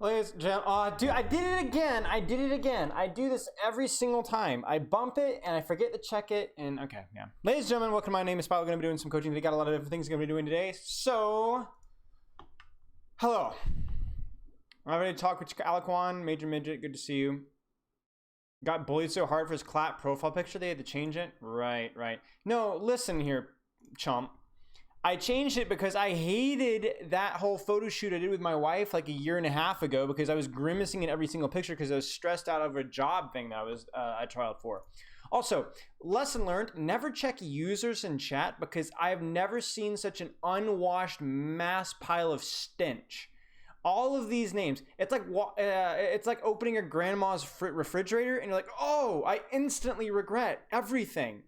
Ladies and gentlemen, dude, I did it again. I do this every single time. I bump it and I forget to check it. And okay, yeah. Ladies and gentlemen, welcome. My name is Spilo. We're going to be doing some coaching. We got a lot of different things we're going to be doing today. So, hello. I'm ready to talk with Alakwan, Major Midget. Good to see you. Got bullied so hard for his clap profile picture they had to change it. Right. No, listen here, chump. I changed it because I hated that whole photo shoot I did with my wife like a year and a half ago because I was grimacing in every single picture because I was stressed out over a job thing that I trialed for. Also, lesson learned, never check users in chat because I've never seen such an unwashed mass pile of stench. All of these names, it's like opening a grandma's refrigerator and you're like, oh, I instantly regret everything.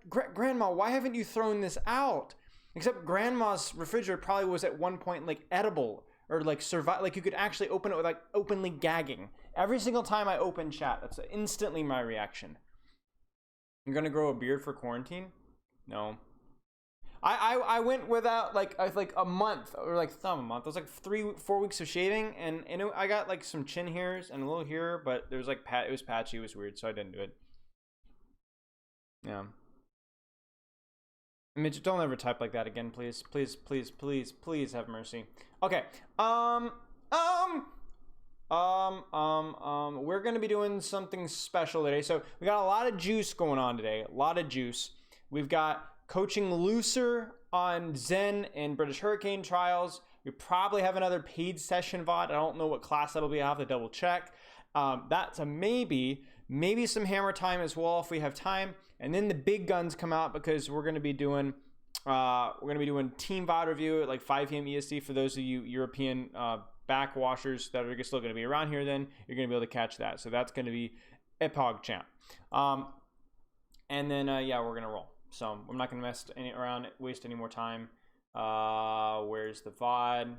Grandma, why haven't you thrown this out? Except grandma's refrigerator probably was at one point like edible or like survive, like you could actually open it with like openly gagging. Every single time I open chat, that's instantly my reaction. I'm gonna grow a beard for quarantine? No. I went without like a month or like not a month. It was like 3-4 weeks of shaving and I got like some chin hairs and a little here, but there was like it was patchy, it was weird, so I didn't do it. Yeah. Midget, don't ever type like that again, please. Please have mercy. Okay. We're gonna be doing something special today. So we got a lot of juice going on today. A lot of juice. We've got coaching looser on Zen and British Hurricane trials. We probably have another paid session VOD. I don't know what class that'll be. I have to double check. That's a maybe. Maybe some hammer time as well if we have time. And then the big guns come out because we're going to be doing team VOD review at like 5 p.m. EST for those of you European backwashers that are still going to be around here. Then you're going to be able to catch that. So that's going to be Epog Champ. And then yeah, we're going to roll. So I'm not going to mess around, waste any more time. Where's the VOD?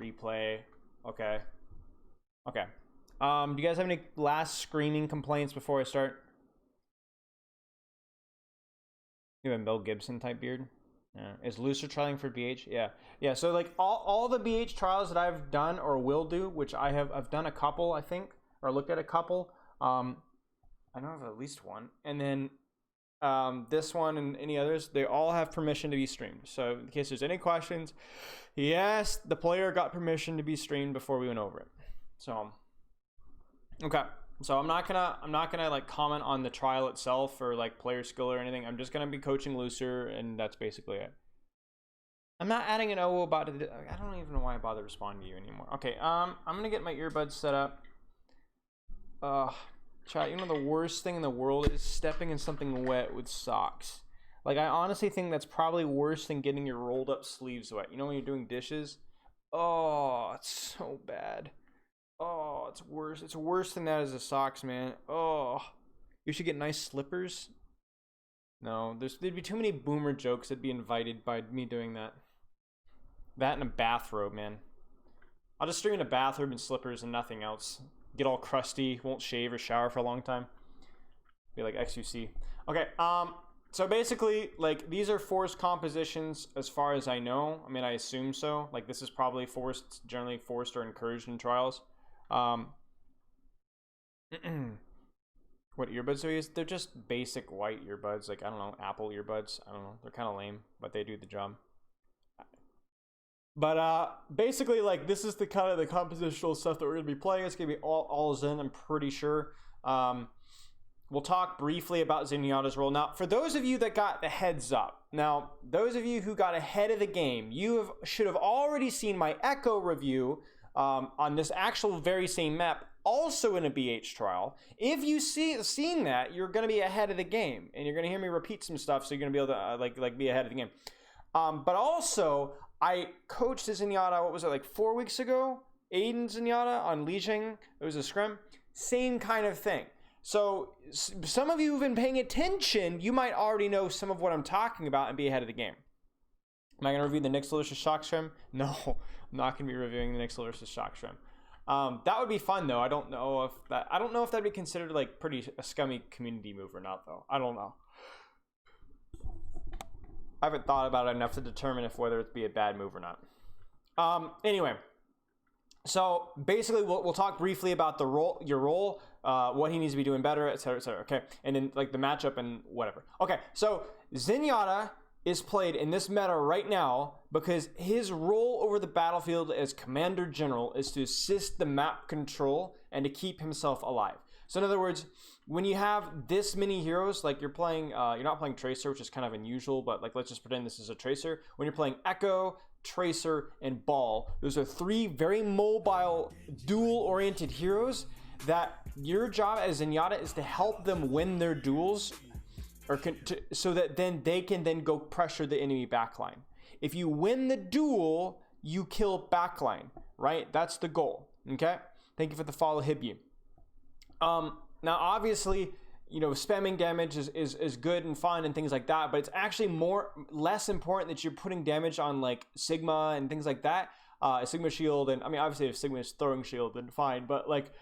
Replay. Okay. Do you guys have any last screaming complaints before I start? You have a Mel Gibson type beard. Yeah. Is Looser trialing for BH? Yeah. So like all the BH trials that I've done or will do, which I've done a couple, I think, or looked at a couple. I know of at least one, and then this one and any others, they all have permission to be streamed. So in case there's any questions, yes, the player got permission to be streamed before we went over it. So okay. So I'm not gonna like comment on the trial itself or like player skill or anything. I'm just gonna be coaching looser, and that's basically it. I'm not adding an O about it. I don't even know why I bother responding to you anymore. Okay, I'm gonna get my earbuds set up. Chat, you know the worst thing in the world is stepping in something wet with socks. Like I honestly think that's probably worse than getting your rolled up sleeves wet. You know when you're doing dishes? Oh, it's so bad. Oh, it's worse. It's worse than that as the socks, man. Oh, you should get nice slippers. No, there'd be too many boomer jokes that'd be invited by me doing that. That and a bathrobe, man. I'll just stream in a bathrobe and slippers and nothing else. Get all crusty, won't shave or shower for a long time. Be like XUC. Okay, so basically, like, these are forced compositions as far as I know. I mean, I assume so. Like, this is probably forced, generally forced or encouraged in trials. What earbuds do we use? They're just basic white earbuds, like I don't know, Apple earbuds. I don't know, they're kind of lame, but they do the job. But basically, like this is the kind of the compositional stuff that we're gonna be playing. It's gonna be all Zen, I'm pretty sure. We'll talk briefly about Zenyatta's role. Now, for those of you that got the heads up, now those of you who got ahead of the game, should have already seen my Echo review. On this actual very same map, also in a BH trial. If you seen that, you're going to be ahead of the game, and you're going to hear me repeat some stuff, so you're going to be able to like be ahead of the game. But also, I coached Zenyatta, what was it, like 4 weeks ago? Aiden Zenyatta on Legion. It was a scrim. Same kind of thing. So some of you who've been paying attention, you might already know some of what I'm talking about and be ahead of the game. Am I going to review the Nyx Delicious Shock Shrimp? No, I'm not going to be reviewing the Nyx Delicious Shock Shrimp. That would be fun though. I don't know if that'd be considered like a scummy community move or not though. I don't know. I haven't thought about it enough to determine whether it'd be a bad move or not. Anyway, So basically, we'll talk briefly about the role, your role, what he needs to be doing better, etc., etc. Okay, and then like the matchup and whatever. Okay, so Zenyatta is played in this meta right now because his role over the battlefield as Commander General is to assist the map control and to keep himself alive. So in other words, when you have this many heroes, like you're playing, you're not playing Tracer, which is kind of unusual, but like let's just pretend this is a Tracer. When you're playing Echo, Tracer, and Ball, those are three very mobile, duel-oriented heroes that your job as Zenyatta is to help them win their duels, or so that then they can then go pressure the enemy backline. If you win the duel, you kill backline, right? That's the goal. Okay. Thank you for the follow, Hibby. Now, obviously, you know, spamming damage is good and fun and things like that, but it's actually less important that you're putting damage on like Sigma and things like that. Sigma shield, and I mean, obviously, if Sigma is throwing shield, then fine, but like,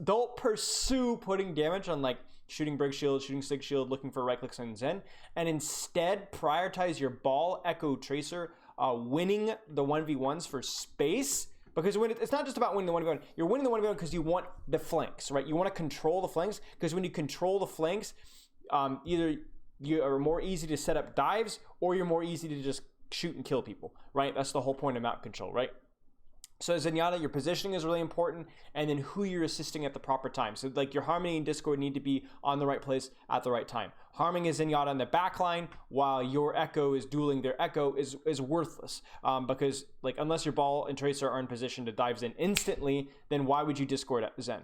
don't pursue putting damage on like shooting Brig shield, shooting Sig shield, looking for right clicks and Zen, and instead prioritize your Ball, Echo, Tracer, winning the 1v1s for space. Because it's not just about winning the 1v1, you're winning the 1v1 because you want the flanks, right? You want to control the flanks, because when you control the flanks, either you are more easy to set up dives, or you're more easy to just shoot and kill people, right? That's the whole point of map control, right? So Zenyatta, your positioning is really important, and then who you're assisting at the proper time. So like your Harmony and Discord need to be on the right place at the right time. Harming is Zenyatta in the backline, while your Echo is dueling their Echo is worthless. Because like unless your Ball and Tracer are in position to dive Zen instantly, then why would you Discord at Zen?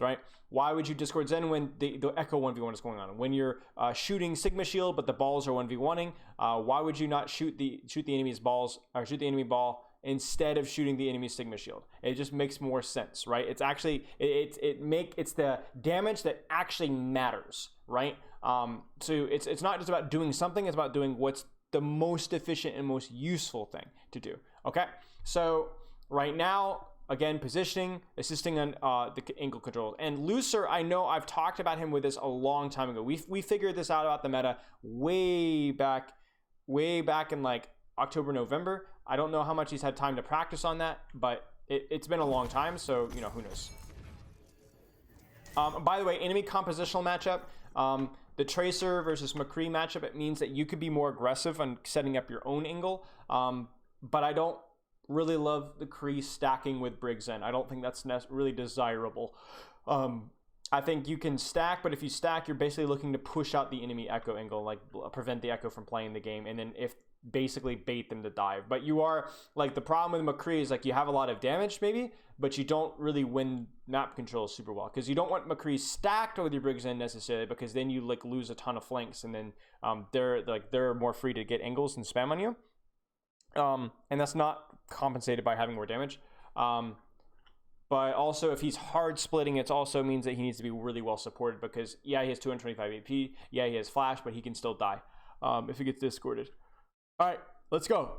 Right? Why would you Discord Zen when the Echo 1v1 is going on? When you're shooting Sigma Shield, but the balls are 1v1ing, why would you not shoot the enemy's balls, or shoot the enemy ball instead of shooting the enemy Sigma Shield? It just makes more sense, right? It's actually it's the damage that actually matters, right? So it's not just about doing something, it's about doing what's the most efficient and most useful thing to do. Okay, so right now, again, positioning, assisting on the angle control. And Looser, I know I've talked about him with this a long time ago. We figured this out about the meta way back in like October, November. I don't know how much he's had time to practice on that, but it's been a long time, so, you know, who knows. By the way, enemy compositional matchup, the Tracer versus McCree matchup, it means that you could be more aggressive on setting up your own angle, but I don't really love the Kree stacking with Briggs in. I don't think that's really desirable. I think you can stack, but if you stack, you're basically looking to push out the enemy Echo angle, like prevent the Echo from playing the game, and then basically bait them to dive. But you are, like, the problem with McCree is, like, you have a lot of damage maybe, but you don't really win map control super well, because you don't want McCree stacked with your Briggs in necessarily, because then you like lose a ton of flanks, and then they're more free to get angles and spam on you, and that's not compensated by having more damage. But also, if he's hard splitting, it also means that he needs to be really well supported, because yeah, he has 225 AP, yeah, he has flash, but he can still die if he gets discorded. All right, let's go.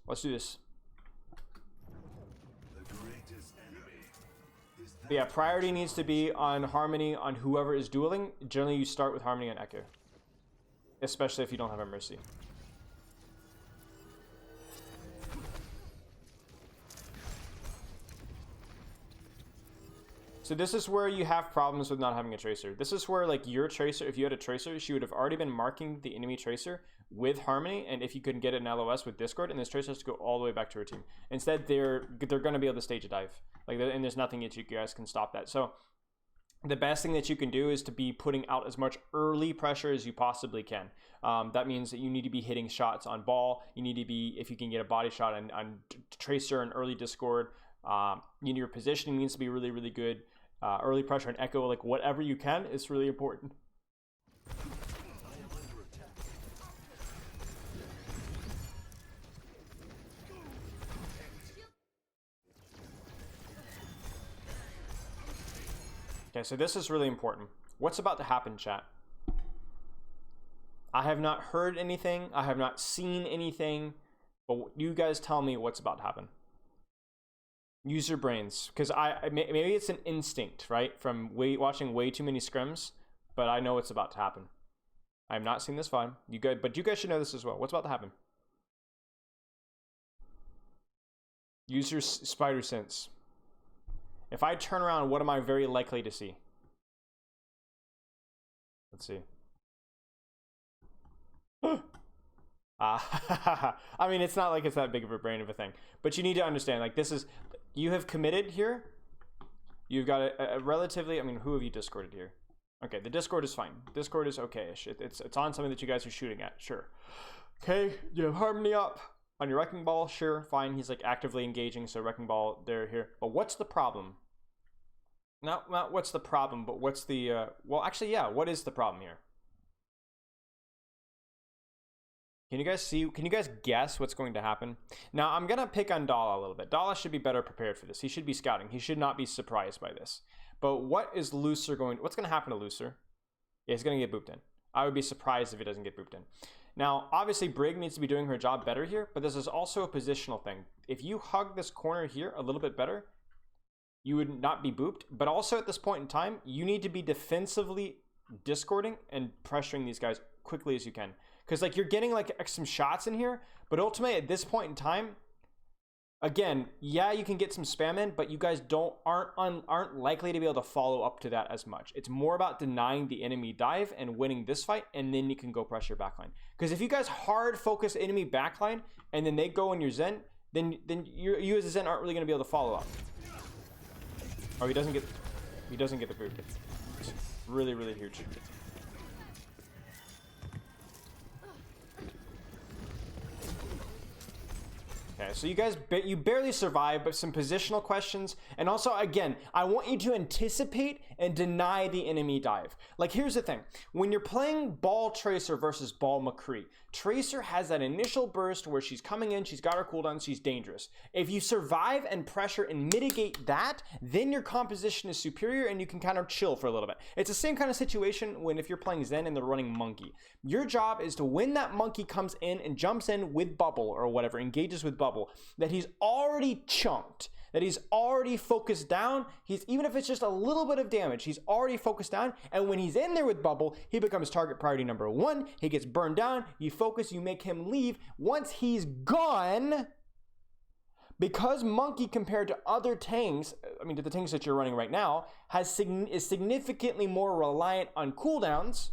Let's do this. Yeah, priority needs to be on Harmony on whoever is dueling. Generally, you start with Harmony on Echo, especially if you don't have a Mercy. So this is where you have problems with not having a Tracer. This is where, like, your Tracer, if you had a Tracer, she would have already been marking the enemy Tracer with Harmony, and if you couldn't get it in LOS with Discord, and this Tracer has to go all the way back to her team. Instead, they're going to be able to stage a dive. Like, and there's nothing that you guys can stop that. So the best thing that you can do is to be putting out as much early pressure as you possibly can. That means that you need to be hitting shots on Ball. You need to be, if you can get a body shot on Tracer and early Discord, your positioning needs to be really, really good. Early pressure and Echo, like, whatever you can is really important. Okay, so this is really important. What's about to happen, chat? I have not heard anything. I have not seen anything. But you guys tell me what's about to happen. Use your brains, because maybe it's an instinct, right, from watching way too many scrims, but I know it's about to happen. I have not seen this fine. But you guys should know this as well. What's about to happen? Use your spider sense. If I turn around, what am I very likely to see? Let's see. I mean, it's not like it's that big of a brain of a thing, but you need to understand, like, this is, you have committed here. You've got a relatively, I mean, who have you discorded here? Okay, the Discord is fine. Discord is okay-ish. It's on something that you guys are shooting at, sure. Okay, you have Harmony up on your Wrecking Ball, sure, fine. He's like actively engaging, so Wrecking Ball, they're here. But what's the problem? Not what's the problem, but what's the, well, actually, yeah, what is the problem here? Can you guys see, can you guys guess what's going to happen? Now, I'm going to pick on Dala a little bit. Dala should be better prepared for this. He should be scouting. He should not be surprised by this. But what is Looser going, what's going to happen to Looser? Yeah, he's going to get booped in. I would be surprised if he doesn't get booped in. Now, obviously, Brig needs to be doing her job better here, but this is also a positional thing. If you hug this corner here a little bit better, you would not be booped. But also at this point in time, you need to be defensively discording and pressuring these guys quickly as you can. Because, like, you're getting, like, some shots in here, but ultimately, at this point in time, again, yeah, you can get some spam in, but you guys aren't likely to be able to follow up to that as much. It's more about denying the enemy dive and winning this fight, and then you can go pressure backline. Because if you guys hard focus enemy backline, and then they go in your Zen, then you as a Zen aren't really going to be able to follow up. Oh, he doesn't get the boot. It's really, really huge. Okay, so you guys, you barely survive, but some positional questions. And also, again, I want you to anticipate and deny the enemy dive. Like, here's the thing. When you're playing Ball Tracer versus Ball McCree, Tracer has that initial burst where she's coming in, she's got her cooldown, she's dangerous. If you survive and pressure and mitigate that, then your composition is superior and you can kind of chill for a little bit. It's the same kind of situation when if you're playing Zen and they're running Monkey. Your job is to, when that Monkey comes in and jumps in with bubble or whatever, engages with bubble, that he's already chunked, that he's already focused down. He's, even if it's just a little bit of damage, he's already focused down. And when he's in there with bubble, he becomes target priority number 1. He gets burned down. You focus, you make him leave. Once he's gone, because Monkey compared to other tanks, I mean to the tanks that you're running right now, is significantly more reliant on cooldowns,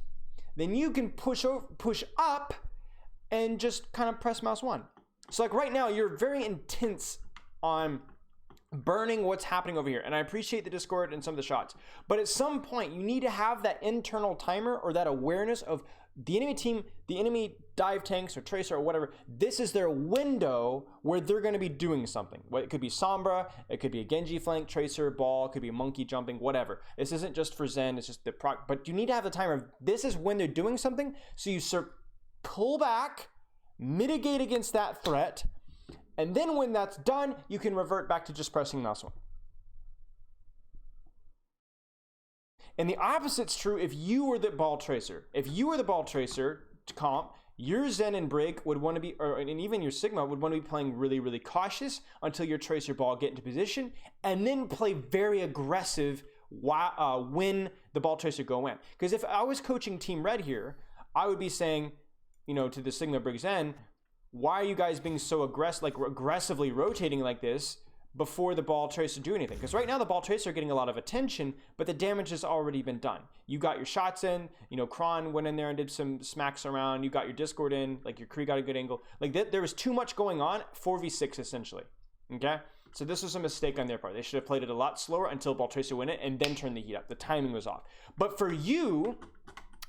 then you can push up and just kind of press mouse 1. So like right now, you're very intense on burning what's happening over here. And I appreciate the Discord and some of the shots. But at some point, you need to have that internal timer or that awareness of the enemy team, the enemy dive tanks or Tracer or whatever. This is their window where they're going to be doing something. It could be Sombra, it could be a Genji flank, Tracer, Ball, it could be a Monkey jumping, whatever. This isn't just for Zen, it's just the proc. But you need to have the timer of this is when they're doing something. So you pull back, mitigate against that threat, and then when that's done, you can revert back to just pressing mouse 1. And the opposite's true if you were the Ball Tracer. If you were the Ball Tracer comp, your Zen and Brig would want to be, and even your Sigma would want to be playing really, really cautious until your Tracer Ball get into position, and then play very aggressive when the Ball Tracer go in. Because if I was coaching Team Red here, I would be saying, you know, to the Sigma Brig Zen, why are you guys being so aggressively rotating like this before the Ball Tracer do anything? Because right now the Ball Tracer are getting a lot of attention, but the damage has already been done. You got your shots in, you know, Kron went in there and did some smacks around, you got your Discord in, like your Kree got a good angle. Like there was too much going on, 4v6 essentially, okay? So this was a mistake on their part. They should have played it a lot slower until Ball Tracer went in and then turned the heat up. The timing was off. But for you,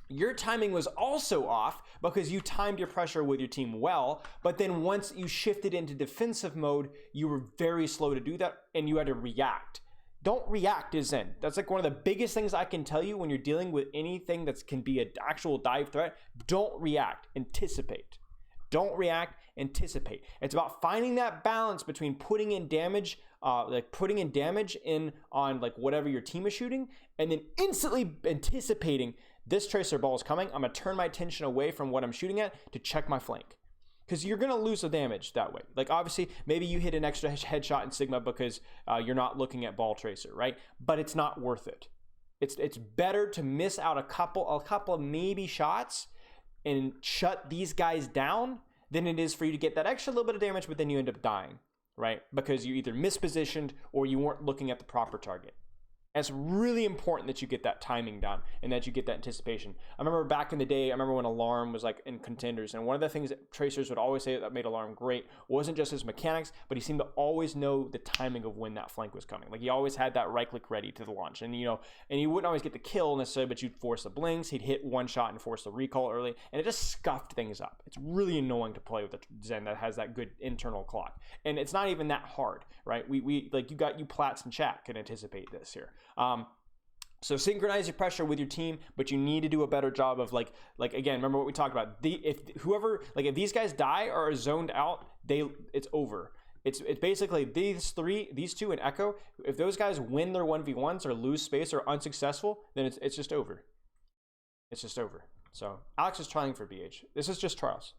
your timing was also off because you timed your pressure with your team well, but then once you shifted into defensive mode, you were very slow to do that and you had to react. Don't react as Zen. That's like one of the biggest things I can tell you when you're dealing with anything that can be an actual dive threat. Don't react, anticipate. Don't react, anticipate. It's about finding that balance between putting in damage, in on like whatever your team is shooting, and then instantly anticipating this Tracer Ball is coming. I'm going to turn my attention away from what I'm shooting at to check my flank. Because you're going to lose the damage that way. Like obviously, maybe you hit an extra headshot in Sigma because you're not looking at Ball Tracer, right? But it's not worth it. It's better to miss out a couple of maybe shots and shut these guys down than it is for you to get that extra little bit of damage, but then you end up dying. right? Because you either mispositioned or you weren't looking at the proper target. And it's really important that you get that timing down and that you get that anticipation. I remember back in the day, I remember when Alarm was like in contenders, and one of the things that Tracers would always say that made Alarm great wasn't just his mechanics, but he seemed to always know the timing of when that flank was coming. Like he always had that right click ready to the launch, and and he wouldn't always get the kill necessarily, but you'd force the blinks, he'd hit one shot and force the recall early, and it just scuffed things up. It's really annoying to play with a Zen that has that good internal clock, and it's not even that hard, right? We like you plats in chat can anticipate this here. So synchronize your pressure with your team, but you need to do a better job of like again, remember what we talked about. If these guys die or are zoned out, it's over. It's basically these two and Echo. If those guys win their 1v1s or lose space or unsuccessful, then it's just over. It's just over. So Alex is trying for BH. This is just trials.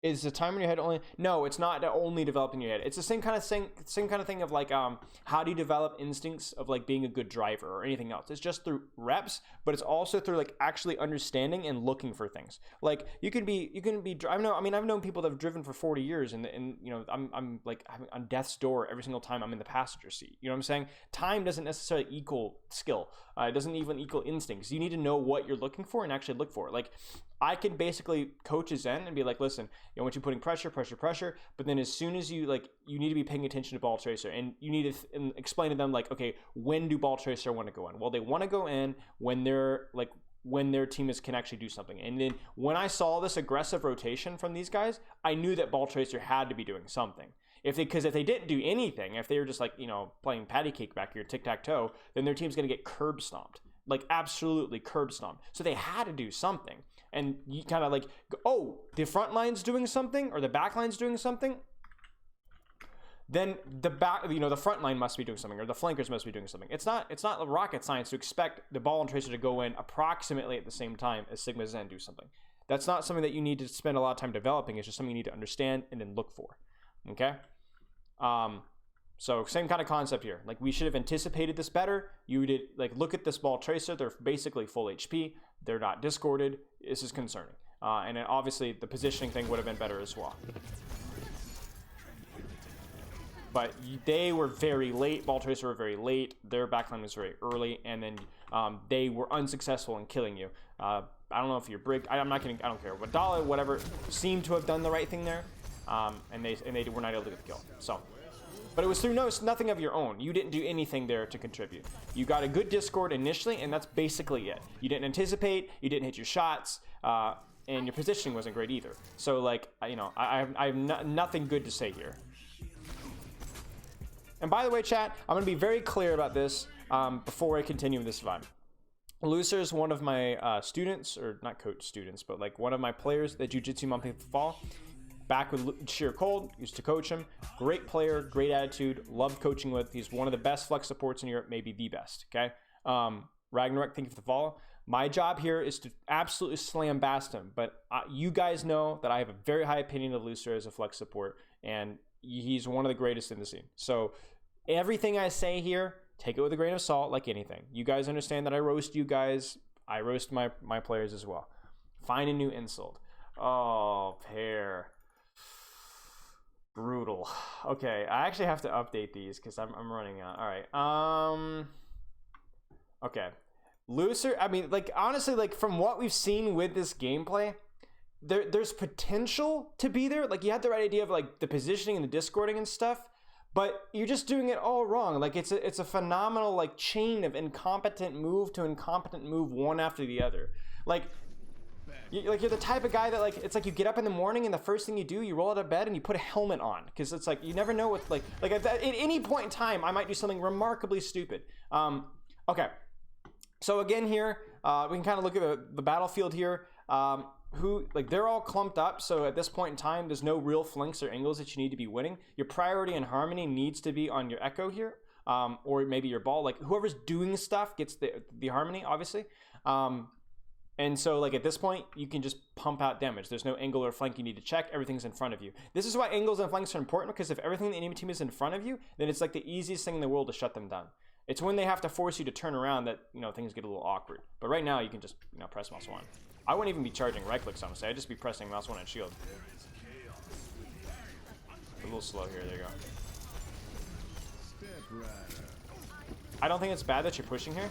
Is the time in your head only? No, it's not only developing your head. It's the same kind of thing of like how do you develop instincts of like being a good driver or anything else. It's just through reps, but it's also through like actually understanding and looking for things. Like you can be I've known people that have driven for 40 years and I'm like on death's door every single time I'm in the passenger seat. You know what I'm saying? Time doesn't necessarily equal skill. It doesn't even equal instincts. You need to know what you're looking for and actually look for it. Like I can basically coach a Zen and be like, listen, I want you putting pressure, but then as soon as you need to be paying attention to ball tracer, and you need to explain to them like, okay, when do ball tracer want to go in? Well, they want to go in when their team can actually do something. And then when I saw this aggressive rotation from these guys, I knew that ball tracer had to be doing something. Because if they didn't do anything, if they were just like, playing patty cake back here, tic-tac-toe, then their team's going to get curb stomped. Like absolutely curb stomped. So they had to do something. And you kind of like, oh, the front line's doing something or the back line's doing something. Then the front line must be doing something or the flankers must be doing something. It's not rocket science to expect the ball and tracer to go in approximately at the same time as Sigma Zen do something. That's not something that you need to spend a lot of time developing. It's just something you need to understand and then look for. Okay. So same kind of concept here. Like we should have anticipated this better. You did like look at this ball tracer. They're basically full HP. They're not discorded. This is concerning. And then obviously the positioning thing would have been better as well. But they were very late. Ball tracer were very late. Their backline was very early, and then they were unsuccessful in killing you. I don't know if you're brick. I don't care. Wadala, whatever, seemed to have done the right thing there, and they were not able to get the kill. So. But it was through nothing of your own. You didn't do anything there to contribute. You got a good discord initially, and that's basically it. You didn't anticipate, you didn't hit your shots, and your positioning wasn't great either. So, like, I have nothing good to say here. And by the way, chat, I'm going to be very clear about this before I continue with this vibe. Lucer is one of my students, or not coach students, but like one of my players that Jiu-Jitsu Monthly Fall. Back with Sheer Cold, used to coach him. Great player, great attitude, loved coaching with. He's one of the best flex supports in Europe, maybe the best, okay? Ragnarok, thank you for the follow. My job here is to absolutely slam bast him, but you guys know that I have a very high opinion of Lucer as a flex support, and he's one of the greatest in the scene. So everything I say here, take it with a grain of salt like anything. You guys understand that I roast you guys. I roast my players as well. Find a new insult. Oh, pair. Brutal. Okay, I actually have to update these because I'm running out. All right. Okay. Lucer, I mean, like, honestly, like, from what we've seen with this gameplay, there's potential to be there. Like, you had the right idea of, like, the positioning and the discording and stuff, but you're just doing it all wrong. Like, it's a phenomenal, like, chain of incompetent move to incompetent move one after the other. Like, you're the type of guy that, like, it's like you get up in the morning and the first thing you do, you roll out of bed and you put a helmet on, because it's like you never know what, like at any point in time I might do something remarkably stupid. Okay, so again here we can kind of look at the battlefield here. They're all clumped up, so at this point in time there's no real flanks or angles that you need to be winning. Your priority and harmony needs to be on your Echo here, or maybe your ball. Like, whoever's doing stuff gets the harmony, obviously. And so, like, at this point, you can just pump out damage. There's no angle or flank you need to check. Everything's in front of you. This is why angles and flanks are important, because if everything in the enemy team is in front of you, then it's like the easiest thing in the world to shut them down. It's when they have to force you to turn around that, things get a little awkward. But right now, you can just, press mouse 1. I wouldn't even be charging right clicks, honestly. I'd just be pressing mouse 1 and shield. little slow here. There you go. I don't think it's bad that you're pushing here.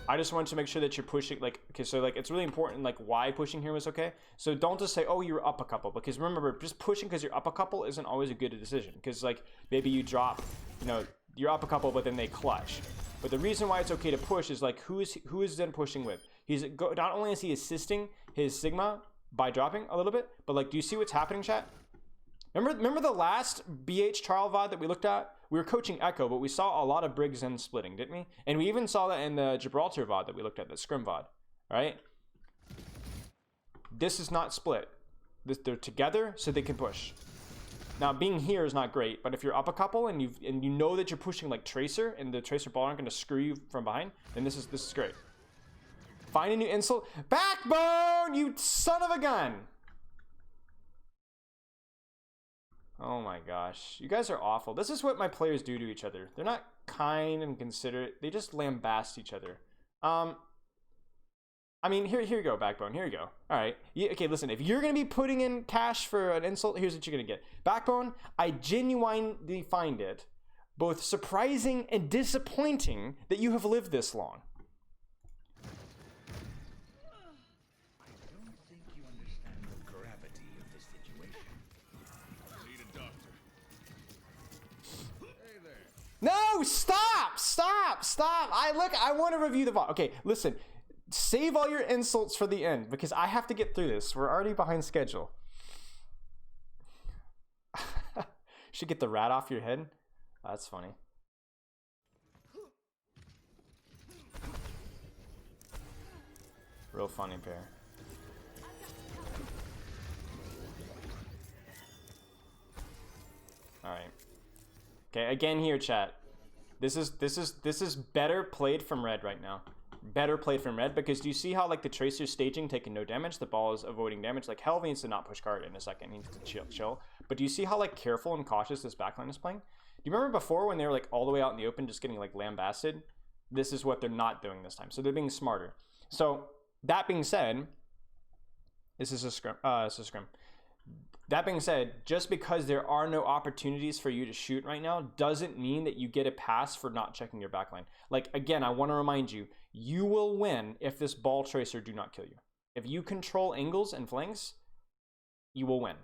I just want to make sure that you're pushing, like, okay, so like it's really important, like, why pushing here was okay. So don't just say, oh, you're up a couple, because remember, just pushing because you're up a couple isn't always a good decision, because like maybe you drop, you know, you're up a couple, but then they clutch. But the reason why it's okay to push is like, who is then pushing with? Not only is he assisting his Sigma by dropping a little bit, but like, do you see what's happening, chat? Remember the last BH trial VOD that we looked at? We were coaching Echo, but we saw a lot of Briggs and splitting, didn't we? And we even saw that in the Gibraltar VOD that we looked at, the Scrim VOD, right? This is not split. They're together so they can push. Now, being here is not great, but if you're up a couple and you know that you're pushing like Tracer and the Tracer ball aren't going to screw you from behind, then this is great. Find a new insult. Backbone, you son of a gun! Oh my gosh, you guys are awful. This is what my players do to each other. They're not kind and considerate. They just lambast each other. I mean, here you go, Backbone. Here you go. All right. Okay, listen. If you're gonna be putting in cash for an insult, here's what you're gonna get. Backbone, I genuinely find it both surprising and disappointing that you have lived this long. No, stop. I want to review the VOD. Okay, listen, save all your insults for the end because I have to get through this. We're already behind schedule. Should get the rat off your head. That's funny. Real funny pair. All right. Okay, again here, chat. This is better played from red right now. Better played from red because do you see how like the Tracer's staging taking no damage? The ball is avoiding damage. Like Helve needs to not push card in a second. He needs to chill. But do you see how like careful and cautious this backline is playing? Do you remember before when they were like all the way out in the open just getting like lambasted? This is what they're not doing this time. So they're being smarter. So that being said, this is a scrim. That being said, just because there are no opportunities for you to shoot right now doesn't mean that you get a pass for not checking your backline. Like, again, I want to remind you, you will win if this ball Tracer do not kill you. If you control angles and flanks, you will win.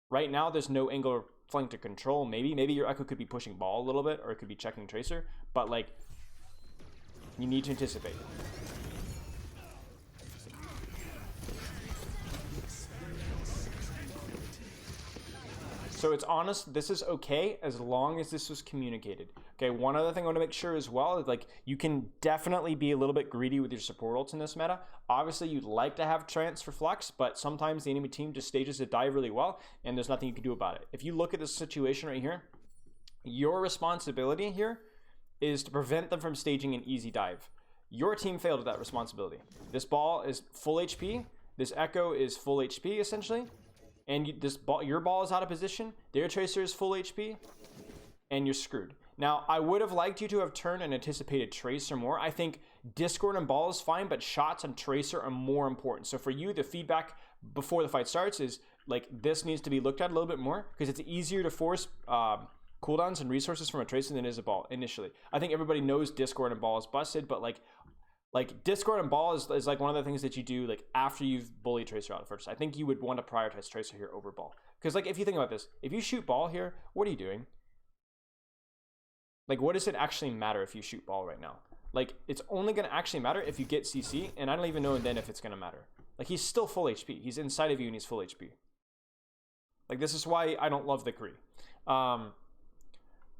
Right now, there's no angle or flank to control. Maybe your Echo could be pushing ball a little bit, or it could be checking Tracer, but like, you need to anticipate. So it's honest, this is okay as long as this was communicated. Okay, one other thing I want to make sure as well is like you can definitely be a little bit greedy with your support ults in this meta. Obviously you'd like to have Trance for flex, but sometimes the enemy team just stages a dive really well and there's nothing you can do about it. If you look at this situation right here, your responsibility here is to prevent them from staging an easy dive. Your team failed at that responsibility. This ball is full HP, this Echo is full HP essentially. And your ball is out of position, their Tracer is full HP, and you're screwed. Now, I would have liked you to have turned and anticipated Tracer more. I think Discord and ball is fine, but shots on Tracer are more important. So for you, the feedback before the fight starts is, like, this needs to be looked at a little bit more, because it's easier to force cooldowns and resources from a Tracer than it is a ball initially. I think everybody knows Discord and ball is busted, but, like Discord and ball is like one of the things that you do like after you've bullied Tracer out first. I think you would want to prioritize Tracer here over ball. Because like if you think about this, if you shoot ball here, what are you doing? Like what does it actually matter if you shoot ball right now? Like it's only going to actually matter if you get CC, and I don't even know then if it's going to matter. Like he's still full HP. He's inside of you and he's full HP. Like this is why I don't love the Kree.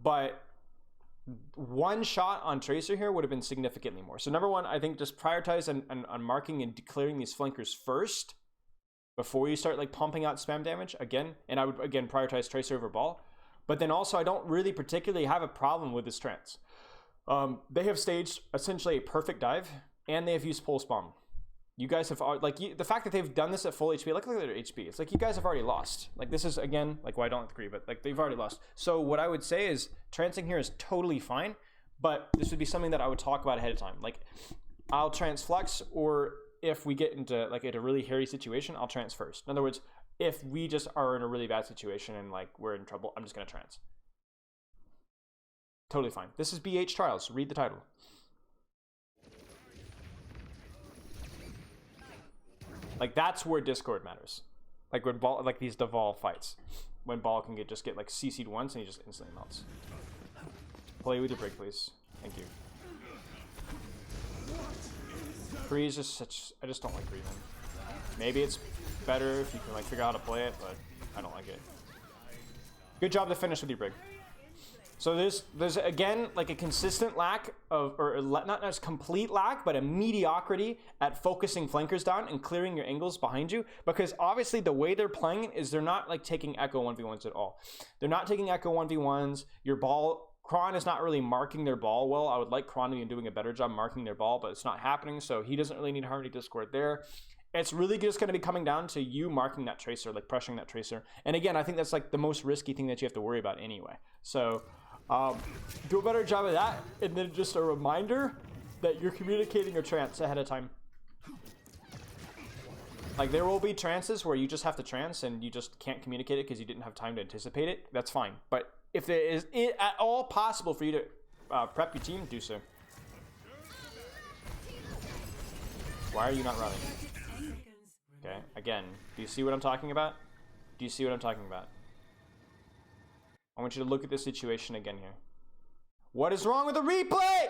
But one shot on Tracer here would have been significantly more. So number one, I think just prioritize on marking and declaring these flankers first before you start like pumping out spam damage again. And I would again prioritize Tracer over ball. But then also I don't really particularly have a problem with this Trance. They have staged essentially a perfect dive and they have used pulse bomb. You guys have like the fact that they've done this at full HP. Look at their HP. It's like you guys have already lost. Like this is again like why I don't agree, but like they've already lost. So what I would say is trancing here is totally fine, but this would be something that I would talk about ahead of time. Like I'll trance flex, or if we get into like a really hairy situation, I'll trance first. In other words, if we just are in a really bad situation and like we're in trouble, I'm just gonna trans. Totally fine. This is BH Trials. Read the title. Like that's where Discord matters. Like when ball, like these Deval fights, when ball can just get like CC'd once and he just instantly melts. Play with your break, please. Thank you. Kree is just such. I just don't like Kree, man. Maybe it's better if you can like figure out how to play it, but I don't like it. Good job to finish with your brig. So there's again like a consistent lack of, or not as complete lack, but a mediocrity at focusing flankers down and clearing your angles behind you. Because obviously the way they're playing it is they're not like taking Echo 1v1s at all. They're not taking Echo 1v1s. Your ball, Kron is not really marking their ball well. I would like Kron to be doing a better job marking their ball, but it's not happening. So he doesn't really need Harmony Discord there. It's really just going to be coming down to you marking that tracer, like pressuring that tracer. And again, I think that's like the most risky thing that you have to worry about anyway. So do a better job of that, and then just a reminder that you're communicating your trance ahead of time. Like there will be trances where you just have to trance and you just can't communicate it because you didn't have time to anticipate it. That's fine. But if it is at all possible for you to prep your team, do so. Why are you not running? Okay, again, do you see what I'm talking about? Do you see what I'm talking about? I want you to look at the situation again here. What is wrong with the replay?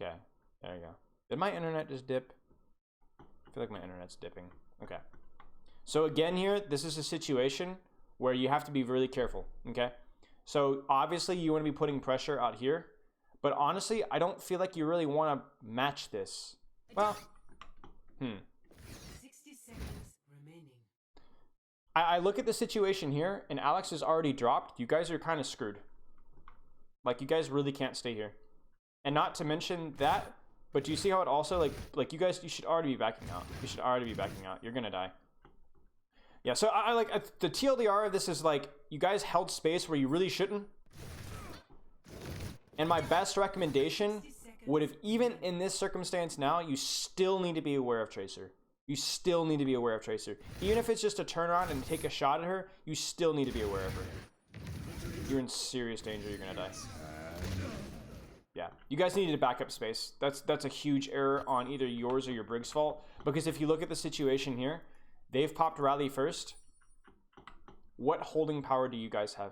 Okay, there you go. Did my internet just dip? I feel like my internet's dipping. Okay. So again here, this is a situation where you have to be really careful, okay? So obviously you want to be putting pressure out here, but honestly, I don't feel like you really want to match this. Well, 60 seconds remaining. I look at the situation here, and Alex is already dropped. You guys are kind of screwed. Like, you guys really can't stay here. And not to mention that, but do you see how it also, like you guys, you should already be backing out. You should already be backing out. You're gonna die. Yeah, so I like, the TLDR of this is like, you guys held space where you really shouldn't. And my best recommendation would have, even in this circumstance now, you still need to be aware of Tracer. You still need to be aware of Tracer. Even if it's just a turnaround and take a shot at her, you still need to be aware of her. You're in serious danger. You're gonna die. Yeah, you guys needed to back up space. That's a huge error on either yours or your Brig's fault. Because if you look at the situation here, they've popped Rally first. What holding power do you guys have?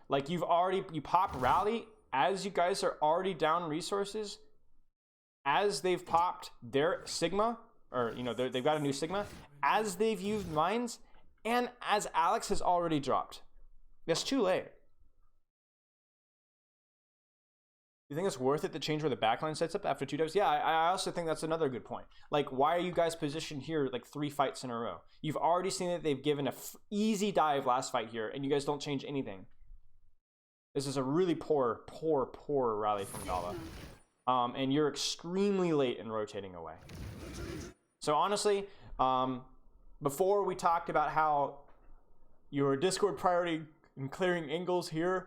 Like you popped Rally as you guys are already down resources, as they've popped their Sigma, or you know, they've got a new Sigma, as they've used mines, and as Alex has already dropped. That's too late. You think it's worth it to change where the backline sets up after 2 dives? Yeah, I also think that's another good point. Like, why are you guys positioned here like 3 fights in a row? You've already seen that they've given a easy dive last fight here, and you guys don't change anything. This is a really poor rally from Gala. And you're extremely late in rotating away. So honestly, before we talked about how your Discord priority in clearing angles here,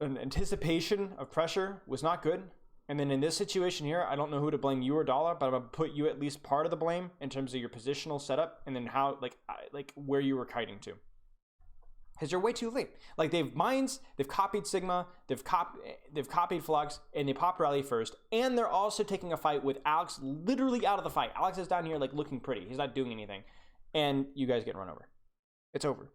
an anticipation of pressure was not good. And then in this situation here, I don't know who to blame, you or Dala, but I'm gonna put you at least part of the blame in terms of your positional setup and then how, like where you were kiting to. Because you're way too late. Like, they've mines, they've copied Sigma, they've copied Flux, and they popped Rally first. And they're also taking a fight with Alex literally out of the fight. Alex is down here, like, looking pretty. He's not doing anything. And you guys get run over. It's over.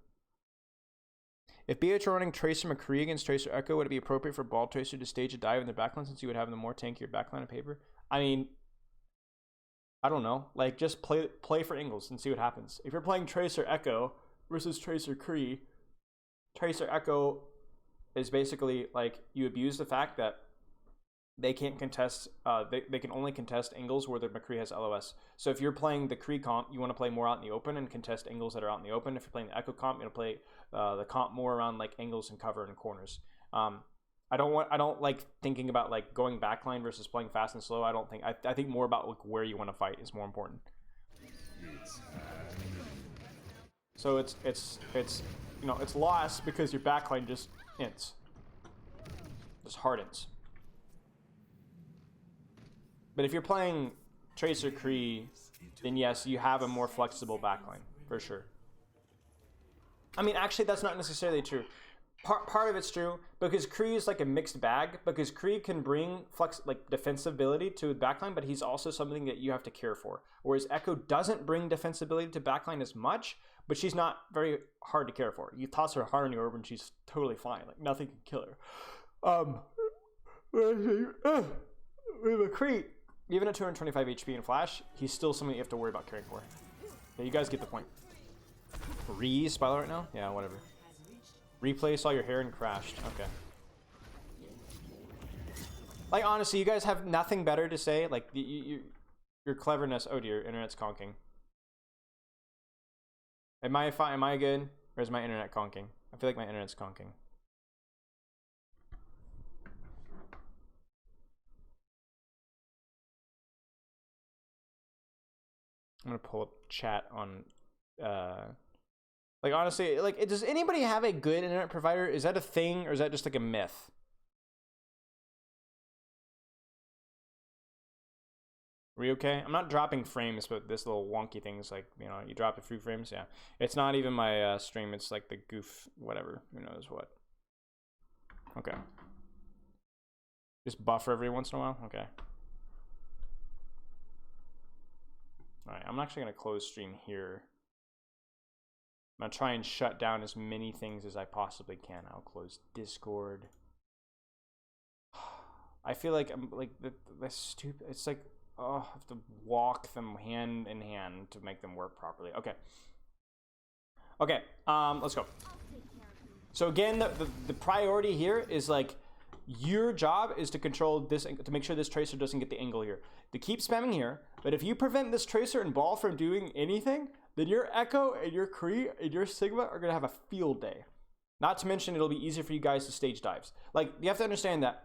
If BH are running Tracer McCree against Tracer Echo, would it be appropriate for Ball Tracer to stage a dive in the backline since you would have the more tankier backline of paper? I mean, I don't know. Like, just play for angles and see what happens. If you're playing Tracer Echo versus Tracer Cree, Tracer Echo is basically like you abuse the fact that they can't contest, they can only contest angles where the McCree has LOS. So if you're playing the Cree comp, you want to play more out in the open and contest angles that are out in the open. If you're playing the Echo comp, you want to play the comp more around like angles and cover and corners. I don't like thinking about like going backline versus playing fast and slow. I think more about like where you want to fight is more important. So it's you know, it's lost because your backline just ints. just hardens. But if you're playing Tracer Kree, then yes, you have a more flexible backline, for sure. I mean, actually, that's not necessarily true. Part of it's true, because Kree is like a mixed bag, because Kree can bring defensibility to backline, but he's also something that you have to care for. Whereas Echo doesn't bring defensibility to backline as much, but she's not very hard to care for. You toss her Harmony Orb and she's totally fine. Like, nothing can kill her. With Kree, even at 225 HP in Flash, he's still something you have to worry about caring for. Yeah, you guys get the point. Spilo right now? Yeah, whatever. Replay, saw your hair and crashed. Okay. Like, honestly, you guys have nothing better to say? Like, your cleverness... Oh dear, internet's conking. Am I good? Or is my internet conking? I feel like my internet's conking. I'm gonna pull up chat on... Like, honestly, like, does anybody have a good internet provider? Is that a thing, or is that just like a myth? Are we okay? I'm not dropping frames, but this little wonky thing is like, you know, you drop a few frames. Yeah. It's not even my stream. It's like the goof, whatever. Who knows what. Okay. Just buffer every once in a while? Okay. Alright, I'm actually going to close stream here. I'm going to try and shut down as many things as I possibly can. I'll close Discord. I feel like I'm like, the stupid, it's like, oh, I have to walk them hand in hand to make them work properly. Okay. Okay, let's go. So again, the priority here is like, your job is to control this, to make sure this Tracer doesn't get the angle here. To keep spamming here, but if you prevent this Tracer and Ball from doing anything, then your Echo and your Kree and your Sigma are gonna have a field day. Not to mention, it'll be easier for you guys to stage dives. Like, you have to understand that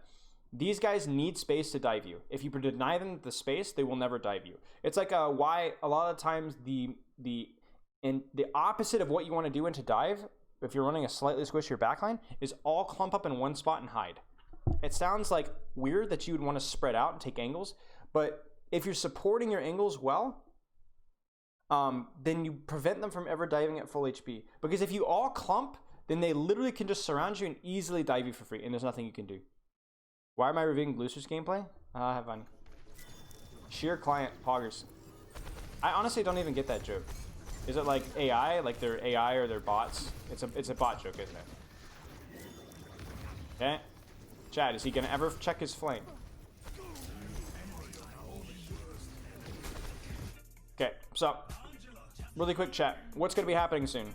these guys need space to dive you. If you deny them the space, they will never dive you. It's like why a lot of times the opposite of what you want to do into dive, if you're running a slightly squishier backline, is all clump up in one spot and hide. It sounds like weird that you would want to spread out and take angles, but if you're supporting your angles well, then you prevent them from ever diving at full HP. Because if you all clump, then they literally can just surround you and easily dive you for free, and there's nothing you can do. Why am I reviewing Lucer's gameplay? Have fun. Sheer client poggers. I honestly don't even get that joke. Is it like AI? Like they're AI or they're bots? It's a bot joke, isn't it? Okay. Chad, is he gonna ever check his flame? Okay, so really quick chat. What's gonna be happening soon?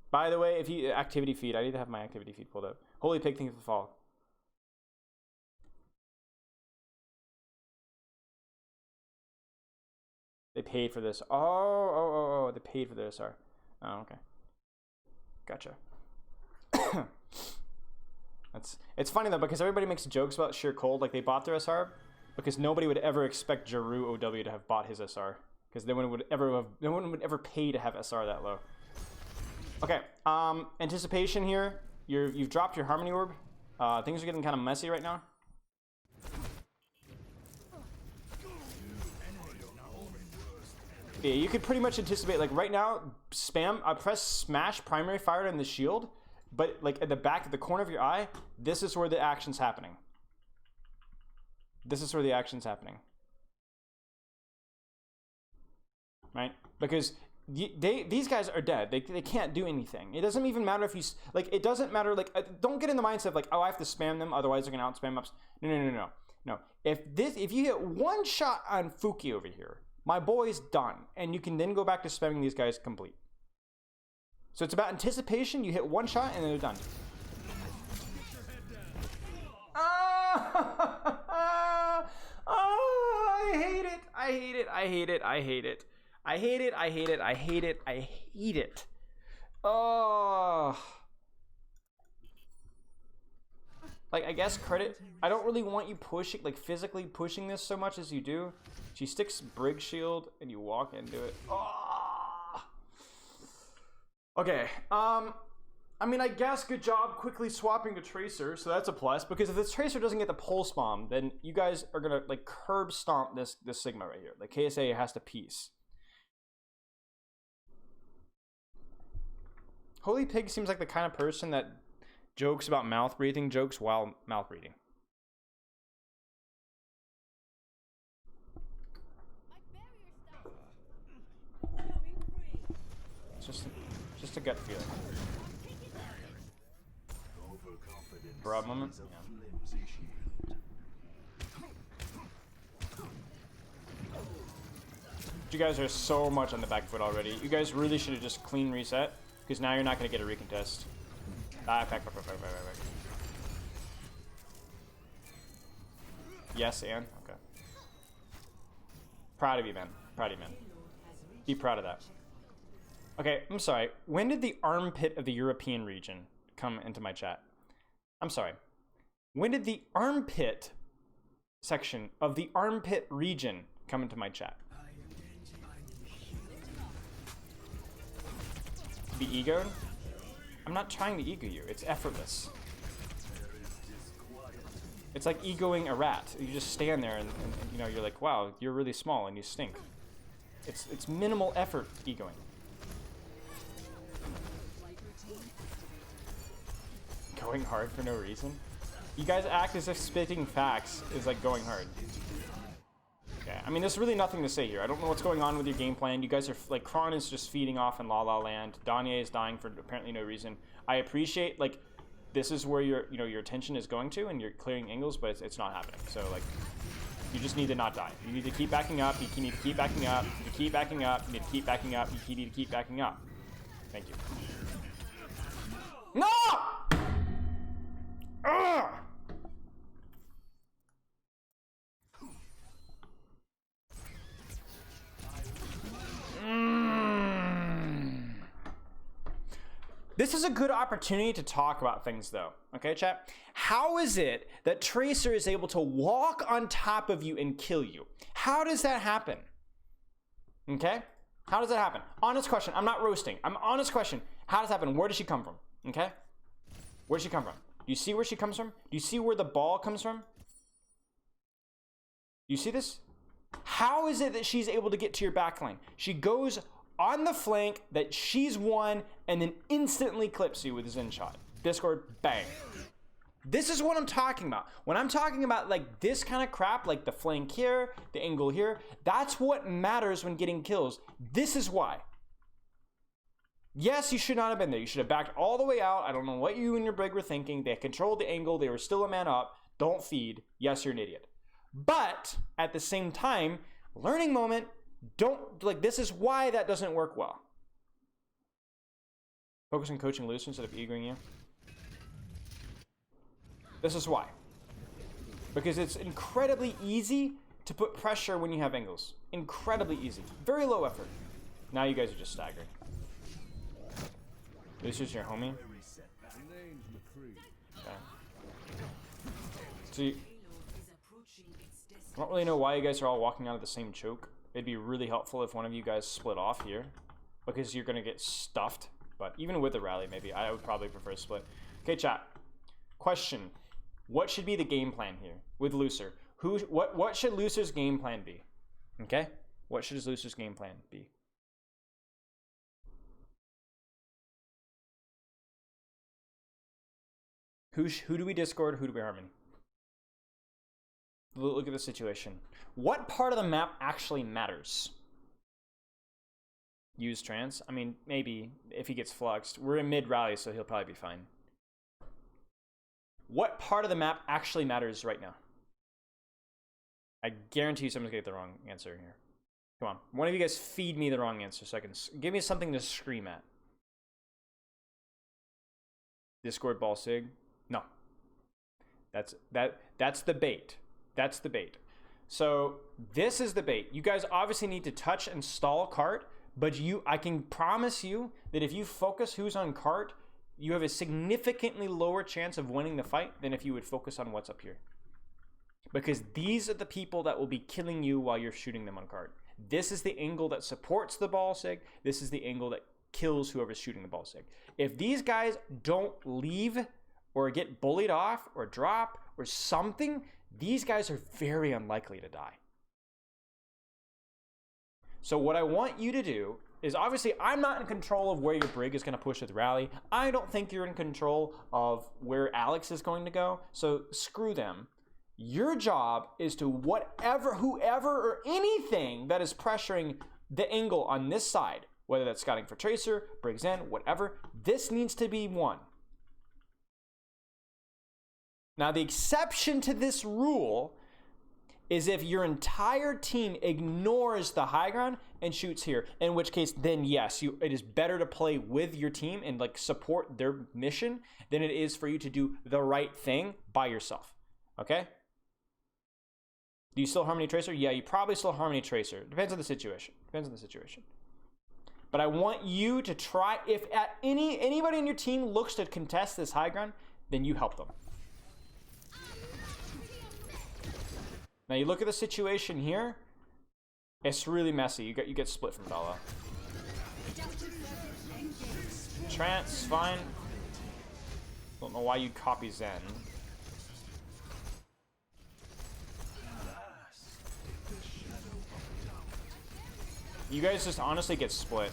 By the way, if you activity feed, I need to have my activity feed pulled up. Holy Pig, thank you for the follow. They paid for this. Oh, they paid for this. Sorry. Oh, okay. Gotcha. It's funny though, because everybody makes jokes about sheer cold, like they bought their SR, because nobody would ever expect Jaru OW to have bought his SR, because no one would ever pay to have SR that low. Okay, anticipation here. You've dropped your Harmony Orb. Things are getting kind of messy right now. Yeah, you could pretty much anticipate, like right now, I press smash primary fire in the shield, but like at the back of the corner of your eye, this is where the action's happening. This is where the action's happening. Right? Because these guys are dead. They can't do anything. It doesn't even matter if you, like, it doesn't matter, like, don't get in the mindset of like, oh, I have to spam them, otherwise they're gonna out-spam ups. No. If you hit one shot on Fuki over here, my boy's done, and you can then go back to spamming these guys complete. So it's about anticipation. You hit one shot, and then they're done. I hate it. I hate it. I hate it. I hate it. I hate it. I hate it. I hate it. I hate it. Oh. Like, I guess credit. I don't really want you pushing, like, physically pushing this so much as you do. She sticks Brig Shield, and you walk into it. Oh. Okay. I I mean, I guess good job quickly swapping to Tracer, so that's a plus. Because if this Tracer doesn't get the pulse bomb, then you guys are gonna like curb stomp this Sigma right here. Like KSA has to piece. Holy Pig seems like the kind of person that jokes about mouth breathing jokes while mouth breathing. It's just a gut feeling. Broad moment. Yeah. You guys are so much on the back foot already. You guys really should have just clean reset, because now you're not going to get a recontest. Back. Yes, and? Okay. Proud of you, man. Proud of you, man. Be proud of that. Okay, I'm sorry. When did the armpit of the European region come into my chat? I'm sorry. When did the armpit section of the armpit region come into my chat? Be egoed? I'm not trying to ego you. It's effortless. It's like egoing a rat. You just stand there and you know, you're like, wow, you're really small and you stink. It's minimal effort egoing. Going hard for no reason? You guys act as if spitting facts is like going hard. Okay, I mean, there's really nothing to say here. I don't know what's going on with your game plan. You guys are like, Kron is just feeding off in La La Land. Danye is dying for apparently no reason. I appreciate, like, this is where your, you know, your attention is going to, and you're clearing angles, but it's not happening. So, like, you just need to not die. You need to keep backing up. You need to keep backing up. You need to keep backing up. You need to keep backing up. You need to keep backing up. Thank you. No! Ugh! This is a good opportunity to talk about things, though. Okay, chat? How is it that Tracer is able to walk on top of you and kill you? How does that happen? Okay? How does that happen? Honest question. I'm not roasting. I'm honest question. How does that happen? Where does she come from? Okay? Where does she come from? Do you see where she comes from? Do you see where the ball comes from? Do you see this? How is it that she's able to get to your backline? She goes on the flank that she's won and then instantly clips you with a Zen shot. Discord, bang. This is what I'm talking about. When I'm talking about like this kind of crap, like the flank here, the angle here, that's what matters when getting kills. This is why. Yes, you should not have been there. You should have backed all the way out. I don't know what you and your brig were thinking. They controlled the angle. They were still a man up. Don't feed. Yes, you're an idiot. But at the same time, learning moment, don't, like, this is why that doesn't work well. Focus on coaching loose instead of egoing you. This is why. Because it's incredibly easy to put pressure when you have angles. Incredibly easy. Very low effort. Now you guys are just staggering. This is your homie. Okay. So I don't really know why you guys are all walking out of the same choke. It'd be really helpful if one of you guys split off here, because you're gonna get stuffed. But even with the rally, maybe I would probably prefer a split. Okay, chat. Question: what should be the game plan here with Looser? What should Looser's game plan be? Okay, what should Looser's game plan be? Who do we Discord? Who do we Harmon? Look at the situation. What part of the map actually matters? Use trance? I mean, maybe if he gets fluxed. We're in mid-rally, so he'll probably be fine. What part of the map actually matters right now? I guarantee you someone's going to get the wrong answer here. Come on. One of you guys feed me the wrong answer so I can... Give me something to scream at. Discord ball sig? No. That's the bait. That's the bait. So this is the bait. You guys obviously need to touch and stall cart, but I can promise you that if you focus who's on cart, you have a significantly lower chance of winning the fight than if you would focus on what's up here. Because these are the people that will be killing you while you're shooting them on cart. This is the angle that supports the ball sig. This is the angle that kills whoever's shooting the ball sig. If these guys don't leave or get bullied off or drop or something, these guys are very unlikely to die. So what I want you to do is, obviously I'm not in control of where your brig is going to push with rally. I don't think you're in control of where Alex is going to go. So screw them. Your job is to whoever or anything that is pressuring the angle on this side, whether that's scouting for Tracer, Briggs in, whatever, this needs to be won. Now, the exception to this rule is if your entire team ignores the high ground and shoots here, in which case, then yes, it is better to play with your team and like support their mission than it is for you to do the right thing by yourself, okay? Do you still Harmony Tracer? Yeah, you probably still Harmony Tracer. Depends on the situation. But I want you to try, if at anybody in your team looks to contest this high ground, then you help them. Now you look at the situation here, it's really messy. You get split from Bella. Trance, fine. Don't know why you copy Zen. You guys just honestly get split.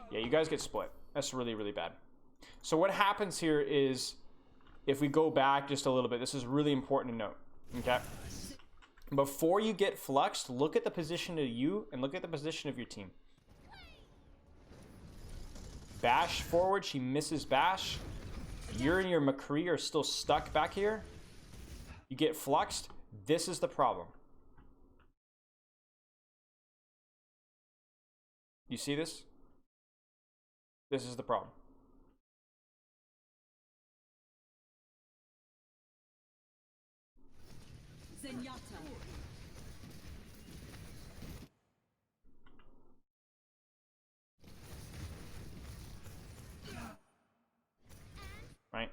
Yeah, you guys get split. That's really, really bad. So what happens here is, if we go back just a little bit, this is really important to note, okay? Before you get fluxed, look at the position of you and look at the position of your team. Bash forward, she misses Bash. You and your McCree are still stuck back here. You get fluxed, this is the problem. You see this? This is the problem. Zenyatta. Right?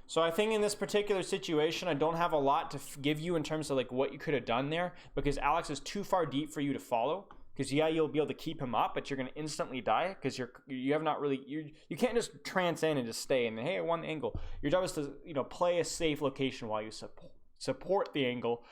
So I think in this particular situation, I don't have a lot to give you in terms of like what you could have done there, because Alex is too far deep for you to follow. Because yeah, you'll be able to keep him up, but you're going to instantly die because you have not really, you can't just trance in and just stay and hey, I won the angle. Your job is to, you know, play a safe location while you support the angle.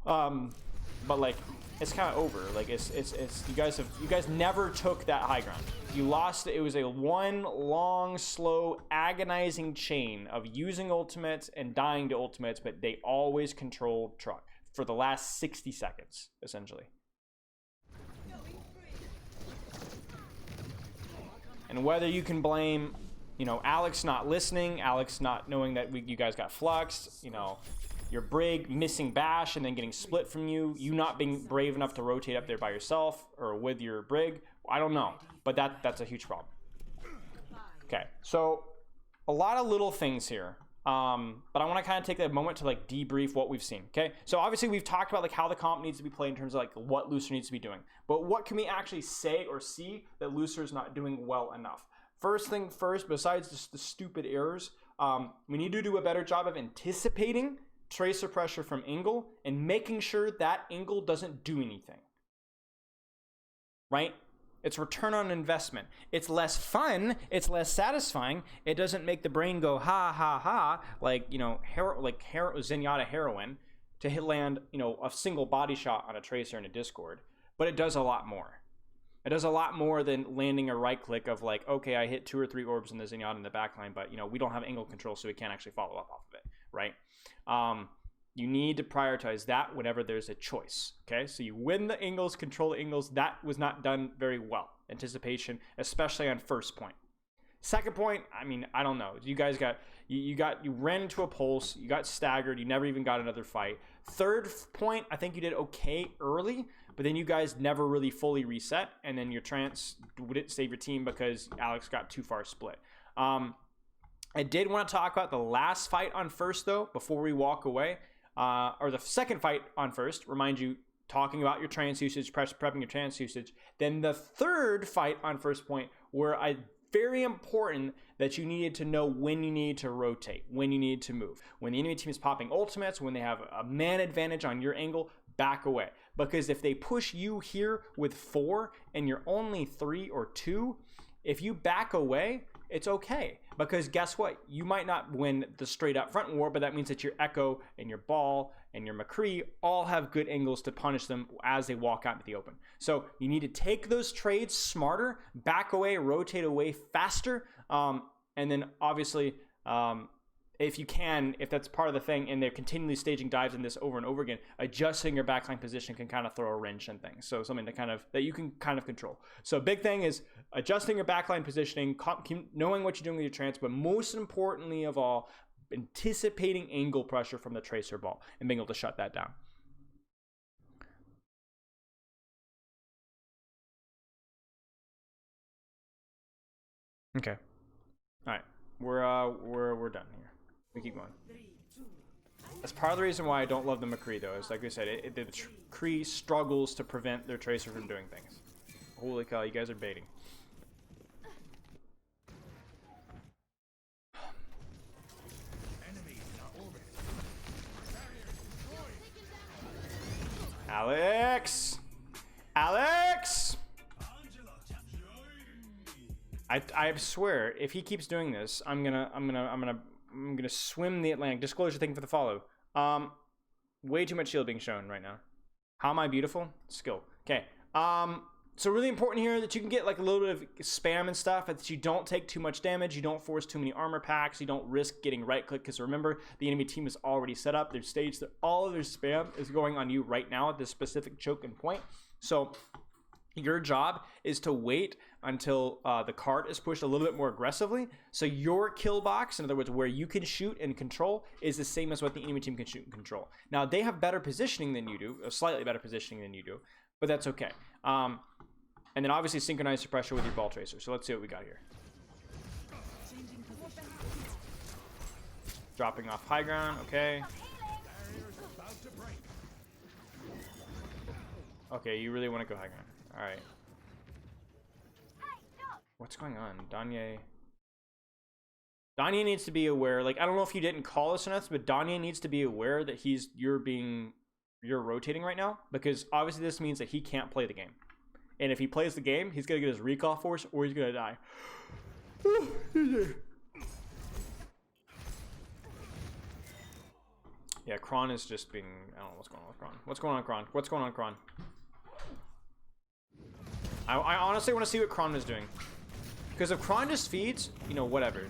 But like it's kind of over. Like it's you guys never took that high ground. You lost. It was a one long, slow, agonizing chain of using ultimates and dying to ultimates, but they always controlled truck for the last 60 seconds essentially. And whether you can blame, you know, Alex not listening, Alex not knowing that you guys got fluxed, you know, your Brig missing Bash and then getting split from you not being brave enough to rotate up there by yourself or with your Brig, I don't know. But that's a huge problem. Okay, so a lot of little things here. But I want to kind of take a moment to like debrief what we've seen, okay? So obviously we've talked about like how the comp needs to be played in terms of like what Lucer needs to be doing. But what can we actually say or see that Lucer is not doing well enough? First thing first, besides just the stupid errors, we need to do a better job of anticipating tracer pressure from Ingle and making sure that Ingle doesn't do anything, right? It's return on investment. It's less fun. It's less satisfying. It doesn't make the brain go ha ha ha like, you know, Zenyatta heroin to hit land, you know, a single body shot on a tracer in a Discord. But it does a lot more. It does a lot more than landing a right click of like, okay, I hit 2 or 3 orbs in the Zenyatta in the backline, but you know, we don't have angle control, so we can't actually follow up off of it, right? You need to prioritize that whenever there's a choice, okay? So you win the angles, control the angles. That was not done very well. Anticipation, especially on first point. Second point, I mean, I don't know. You guys you ran into a pulse, you got staggered, you never even got another fight. Third point, I think you did okay early, but then you guys never really fully reset, and then your trance didn't save your team because Alex got too far split. I did want to talk about the last fight on first, though, before we walk away. Or the second fight on first, remind you, talking about your trance usage, prepping your trance usage. Then the third fight on first point, where very important that you needed to know when you need to rotate, when you need to move. When the enemy team is popping ultimates, when they have a man advantage on your angle, back away. Because if they push you here with 4 and you're only 3 or 2, if you back away, it's okay. Because guess what? You might not win the straight up front war, but that means that your Echo and your Ball and your McCree all have good angles to punish them as they walk out into the open. So you need to take those trades smarter, back away, rotate away faster, and then obviously, if you can, if that's part of the thing, and they're continually staging dives in this over and over again, adjusting your backline position can kind of throw a wrench in things. So something that you can kind of control. So big thing is adjusting your backline positioning, knowing what you're doing with your trance, but most importantly of all, anticipating angle pressure from the tracer ball and being able to shut that down. Okay. All right. We're done here. We keep going. That's part of the reason why I don't love the McCree, though. Is like we said, the McCree struggles to prevent their tracer from doing things. Holy cow, you guys are baiting. Alex! Alex! I swear, if he keeps doing this, I'm gonna swim the Atlantic. Disclosure thing for the follow. Way too much shield being shown right now. How am I beautiful? Skill. Okay. So really important here that you can get like a little bit of spam and stuff, that you don't take too much damage, you don't force too many armor packs, you don't risk getting right click, because remember, the enemy team is already set up, they're staged, all of their spam is going on you right now at this specific choke and point. So your job is to wait until the cart is pushed a little bit more aggressively. So your kill box, in other words, where you can shoot and control, is the same as what the enemy team can shoot and control. Now, they have better positioning than you do, slightly better positioning than you do, but that's okay. And then obviously synchronize your pressure with your ball tracer. So let's see what we got here. Dropping off high ground, okay. Okay, you really want to go high ground. All right. What's going on? Danye needs to be aware. Like, I don't know if you didn't call this enough, but Danye needs to be aware that you're rotating right now, because obviously this means that he can't play the game. And if he plays the game, he's gonna get his recall force or he's gonna die. Yeah, Kron is just being, I don't know what's going on with Kron. What's going on, Kron? What's going on, Kron? I honestly want to see what Kron is doing. Because if Kron just feeds, you know, whatever.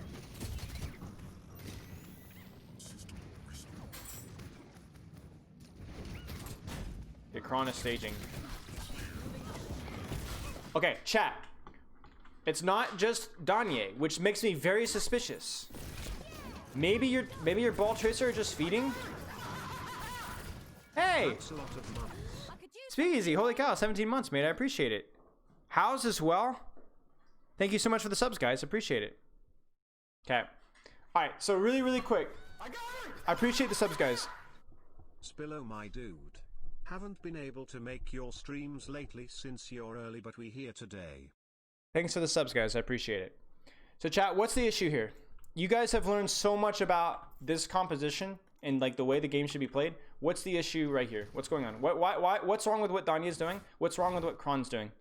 Okay, Kron is staging. Okay, chat. It's not just Danye, which makes me very suspicious. Maybe your ball tracer are just feeding. Hey! Speak easy. Holy cow, 17 months, mate. I appreciate it. How's as well? Thank you so much for the subs, guys. Appreciate it. Okay. All right, so really quick. I appreciate the subs, guys. Spilo, my dude. Haven't been able to make your streams lately since you're early, but we're here today. Thanks for the subs, guys. I appreciate it. So chat, what's the issue here? You guys have learned so much about this composition and like the way the game should be played. What's the issue right here? What's going on? What's wrong with what Danya's doing? What's wrong with what Kron's doing?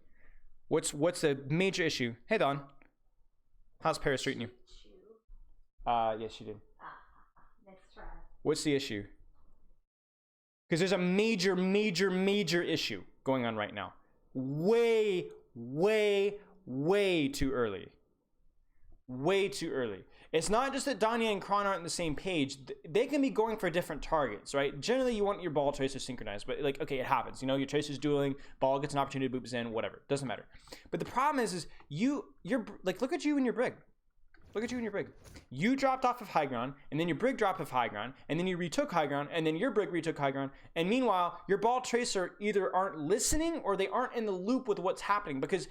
What's the major issue? Hey Don. How's Paris treating you? Yes, she did. Next try. What's the issue? Because there's a major issue going on right now. Way too early. Way too early. It's not just that Danya and Kron aren't on the same page. They can be going for different targets, right? Generally, you want your ball tracer synchronized, but like, okay, it happens. You know, your tracer's dueling, ball gets an opportunity to boop in, whatever. Doesn't matter. But the problem is you're like, look at you and your brig. Look at you and your brig. You dropped off of high ground, and then your brig dropped off high ground, and then you retook high ground, and then your brig retook high ground, and meanwhile, your ball tracer either aren't listening or they aren't in the loop with what's happening, because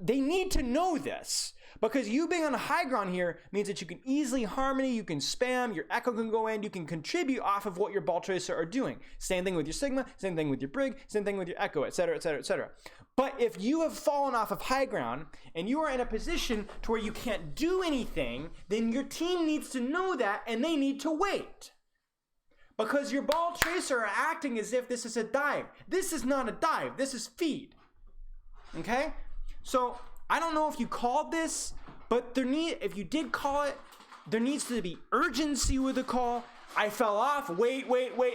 they need to know this. Because you being on high ground here means that you can easily harmony, you can spam, your echo can go in, you can contribute off of what your ball tracer are doing. Same thing with your Sigma, same thing with your brig, same thing with your echo, etc., etc., etc. But if you have fallen off of high ground and you are in a position to where you can't do anything, then your team needs to know that and they need to wait. Because your ball tracer are acting as if this is a dive. This is not a dive. This is feed. Okay? So I don't know if you called this, but if you did call it, there needs to be urgency with the call. I fell off. Wait.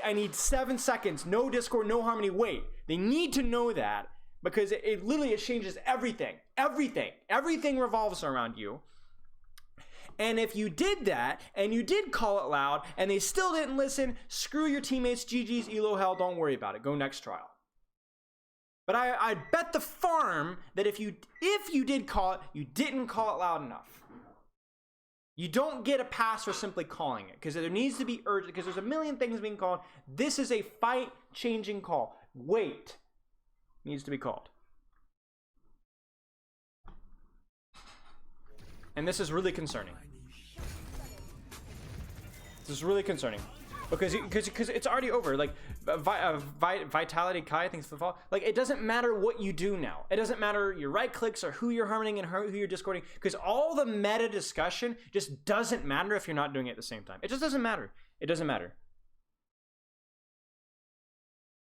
I need 7 seconds. No Discord, no Harmony. Wait. They need to know that because it literally changes everything. Everything revolves around you. And if you did that and you did call it loud and they still didn't listen, screw your teammates, GG's, ELO hell, don't worry about it. Go next trial. But I bet the farm that if you did call it, you didn't call it loud enough. You don't get a pass for simply calling it because there needs to be urgent because there's a million things being called. This is a fight-changing call. Wait needs to be called. And this is really concerning. This is really concerning because it's already over. Like Vitality Kai, I think it's the fall. Like it doesn't matter what you do now. It doesn't matter your right clicks or who you're harmoning and who you're discording because all the meta discussion just doesn't matter if you're not doing it at the same time. It just doesn't matter. It doesn't matter.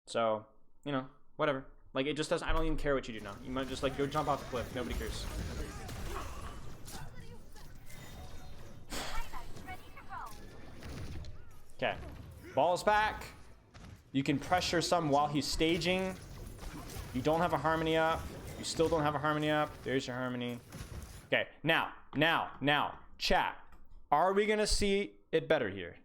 So whatever. Like it just doesn't. I don't even care what you do now. You might just like go jump off the cliff. Nobody cares. Okay, ball's back. You can pressure some while he's staging. You don't have a Harmony up. You still don't have a Harmony up. There's your Harmony. Okay, now, chat. Are we gonna see it better here?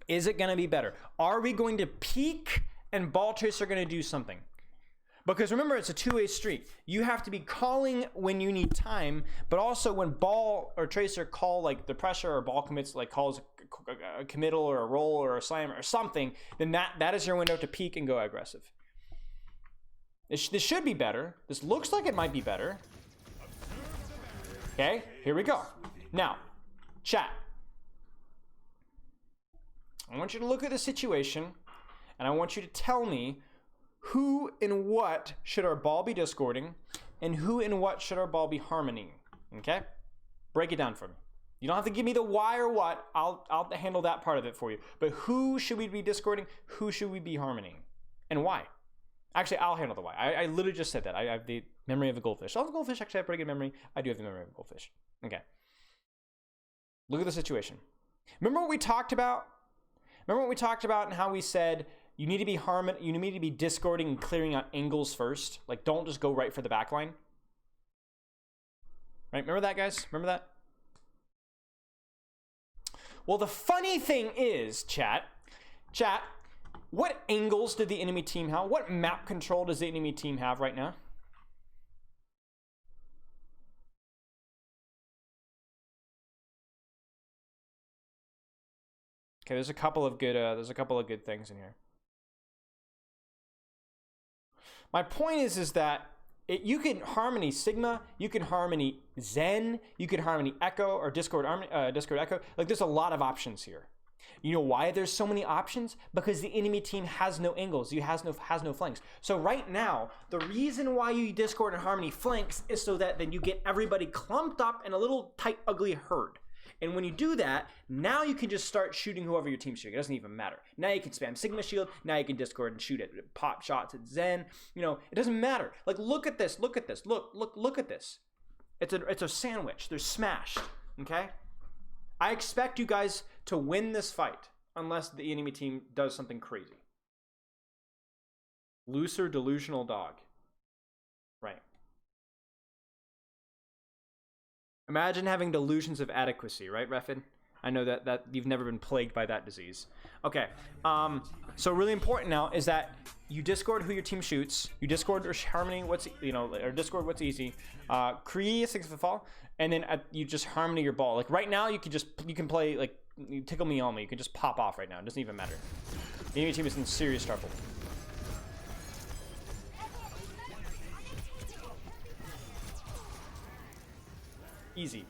Is it gonna be better? Are we going to peak and Ball Tracer are gonna do something? Because remember, it's a two-way street. You have to be calling when you need time, but also when Ball or Tracer call like the pressure or Ball commits, like calls a committal or a roll or a slam or something, then that is your window to peak and go aggressive. This should be better. This looks like it might be better. Okay, here we go. Now, chat. I want you to look at the situation, and I want you to tell me who and what should our ball be discording, and who and what should our ball be harmonying. Okay? Break it down for me. You don't have to give me the why or what. I'll handle that part of it for you. But who should we be discording? Who should we be harmonying? And why? Actually, I'll handle the why. I literally just said that. I have the memory of a goldfish. All the goldfish actually have pretty good memory. I do have the memory of a goldfish. Okay. Look at the situation. Remember what we talked about? Remember what we talked about and how we said you need to be you need to be discording and clearing out angles first. Like, don't just go right for the back line. Right? Remember that, guys? Remember that? Well, the funny thing is, chat, what angles did the enemy team have? What map control does the enemy team have right now? Okay, there's a couple of good things in here. My point is that you can harmony Sigma, you can harmony Zen, you can harmony Echo or Discord Echo. Like, there's a lot of options here. You know why there's so many options? Because the enemy team has no angles, has no flanks. So right now, the reason why you Discord and harmony flanks is so that then you get everybody clumped up in a little tight, ugly herd. And when you do that, now you can just start shooting whoever your team's shooting. It doesn't even matter. Now you can spam Sigma Shield. Now you can Discord and shoot at pop shots at Zen. You know, it doesn't matter. Like, look at this. Look at this. Look at this. It's a sandwich. They're smashed. Okay? I expect you guys to win this fight unless the enemy team does something crazy. Looser delusional dog. Right. Imagine having delusions of adequacy, right, Refin? I know that you've never been plagued by that disease. Okay, so really important now is that you Discord who your team shoots, you Discord or harmony or Discord what's easy, create 6 of the fall, and then you just harmony your ball. Like right now, you can play like Tickle Me All Me. You can just pop off right now. It doesn't even matter. The enemy team is in serious trouble. Easy.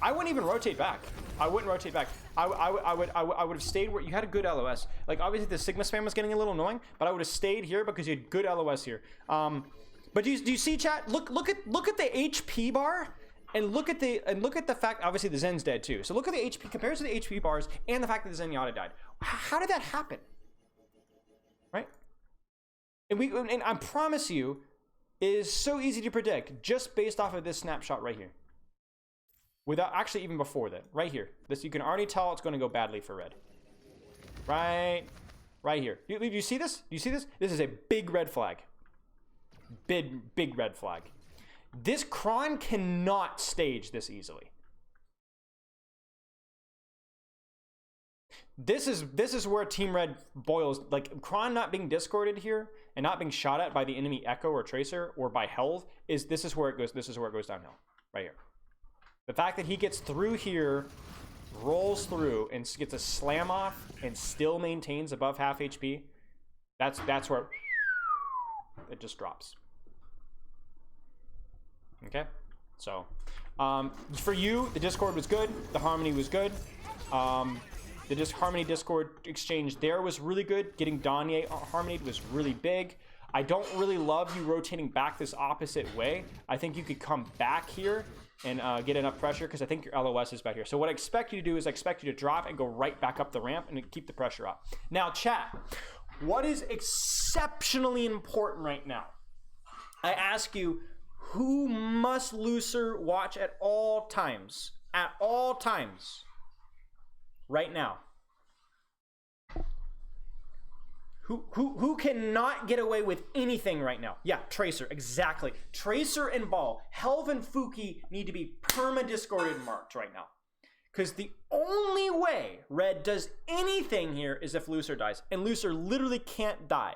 I wouldn't even rotate back. I wouldn't rotate back. I would have stayed where you had a good LOS. Like, obviously the Sigma spam was getting a little annoying, but I would have stayed here because you had good LOS here. But do you see, chat? Look at the HP bar And look at the fact, obviously the Zen's dead too. So look at the HP, compared to the HP bars and the fact that the Zenyatta died. How did that happen? Right? And I promise you, it is so easy to predict just based off of this snapshot right here. Without actually even before that, right here. This, you can already tell it's going to go badly for red. Right here. Do you see this? Do you see this? This is a big red flag. Big red flag. This Kron cannot stage this easily. This is where Team Red boils. Like, Kron not being discorded here and not being shot at by the enemy Echo or Tracer or by Helve this is where it goes downhill. Right here. The fact that he gets through here, rolls through, and gets a slam off and still maintains above half HP, that's where it just drops. Okay? So, for you, the Discord was good. The Harmony was good. The Harmony Discord exchange there was really good. Getting Danye Harmony was really big. I don't really love you rotating back this opposite way. I think you could come back here and get enough pressure, because I think your LOS is back here. So what I expect you to do is I expect you to drop and go right back up the ramp and keep the pressure up. Now, chat, what is exceptionally important right now? I ask you, who must Looser watch at all times? At all times. Right now. Who cannot get away with anything right now? Yeah, Tracer, exactly. Tracer and Ball, Helve and Fuki need to be perma-discorded marked right now. Because the only way Red does anything here is if Looser dies. And Looser literally can't die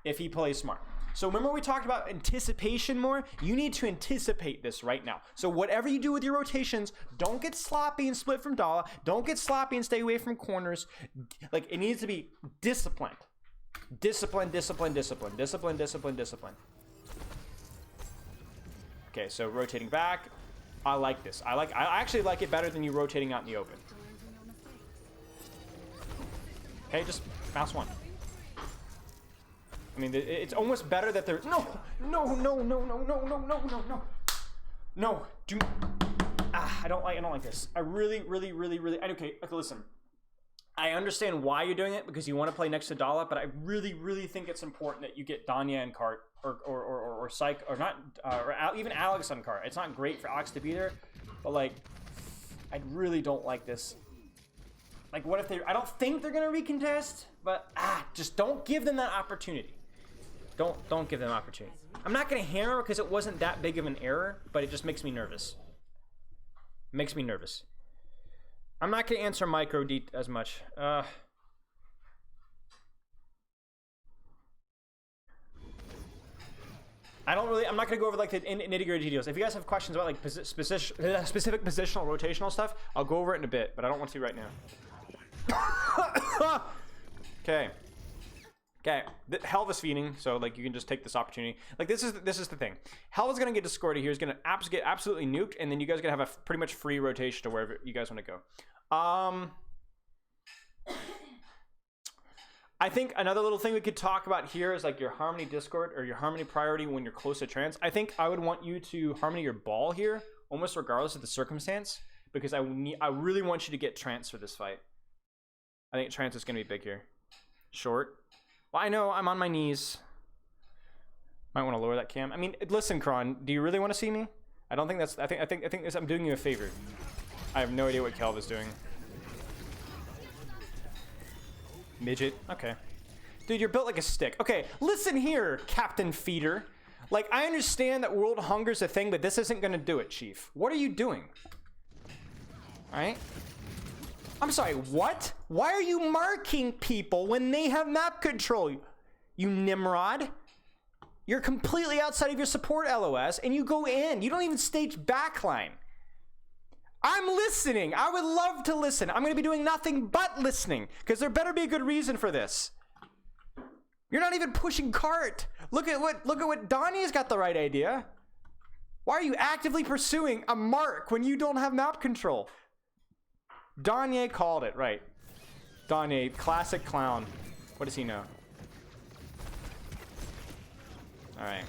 if he plays smart. So remember we talked about anticipation more? You need to anticipate this right now. So whatever you do with your rotations, don't get sloppy and split from Dala. Don't get sloppy and stay away from corners. Like, it needs to be disciplined. Discipline. Okay, so rotating back. I like this. I actually like it better than you rotating out in the open. Okay, just mouse one. I mean, it's almost better that there's no. Do I don't like this. I really. Okay, listen. I understand why you're doing it, because you want to play next to Dala, but I really think it's important that you get Danya and Cart or Psych, or not, or even Alex on Cart. It's not great for Alex to be there, but like, I really don't like this. Like, what if I don't think they're gonna recontest, but just don't give them that opportunity. Don't give them opportunity. I'm not gonna hammer because it wasn't that big of an error, but it just makes me nervous. I'm not gonna answer micro D as much. I'm not gonna go over like the nitty gritty details. If you guys have questions about like specific positional rotational stuff, I'll go over it in a bit, but I don't want to right now. Okay. Helve is feeding, so like you can just take this opportunity. Like this is the thing. Helve is gonna get discorded here. He's gonna get absolutely nuked, and then you guys are gonna have a pretty much free rotation to wherever you guys want to go. I think another little thing we could talk about here is like your Harmony Discord or your Harmony priority when you're close to trans. I think I would want you to Harmony your Ball here, almost regardless of the circumstance, because I really want you to get trans for this fight. I think trans is gonna be big here. Short. Well, I know I'm on my knees. Might want to lower that cam. I mean, listen, Kron, do you really want to see me? I don't think that's. I think this, I'm doing you a favor. I have no idea what Kelv is doing. Midget. Okay. Dude, you're built like a stick. Okay, listen here, Captain Feeder. Like, I understand that world hunger's a thing, but this isn't gonna do it, Chief. What are you doing? Alright? I'm sorry, what? Why are you marking people when they have map control? You Nimrod. You're completely outside of your support LOS, and you go in. You don't even stage backline. I'm listening. I would love to listen. I'm going to be doing nothing but listening, because there better be a good reason for this. You're not even pushing cart. Look at what Donnie's got the right idea. Why are you actively pursuing a mark when you don't have map control? Danye called it, right. Danye, classic clown. What does he know? All right.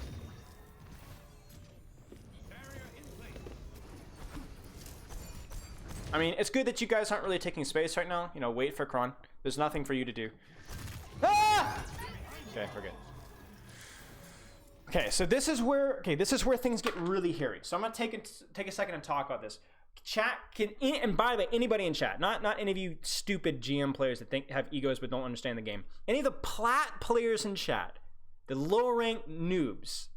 I mean, it's good that you guys aren't really taking space right now. You know, wait for Kron. There's nothing for you to do. Ah! Okay, we're good. Okay, so this is where things get really hairy. So I'm gonna take a second and talk about this. Chat and by the way, anybody in chat, not any of you stupid GM players that have egos but don't understand the game. Any of the plat players in chat, the lower ranked noobs.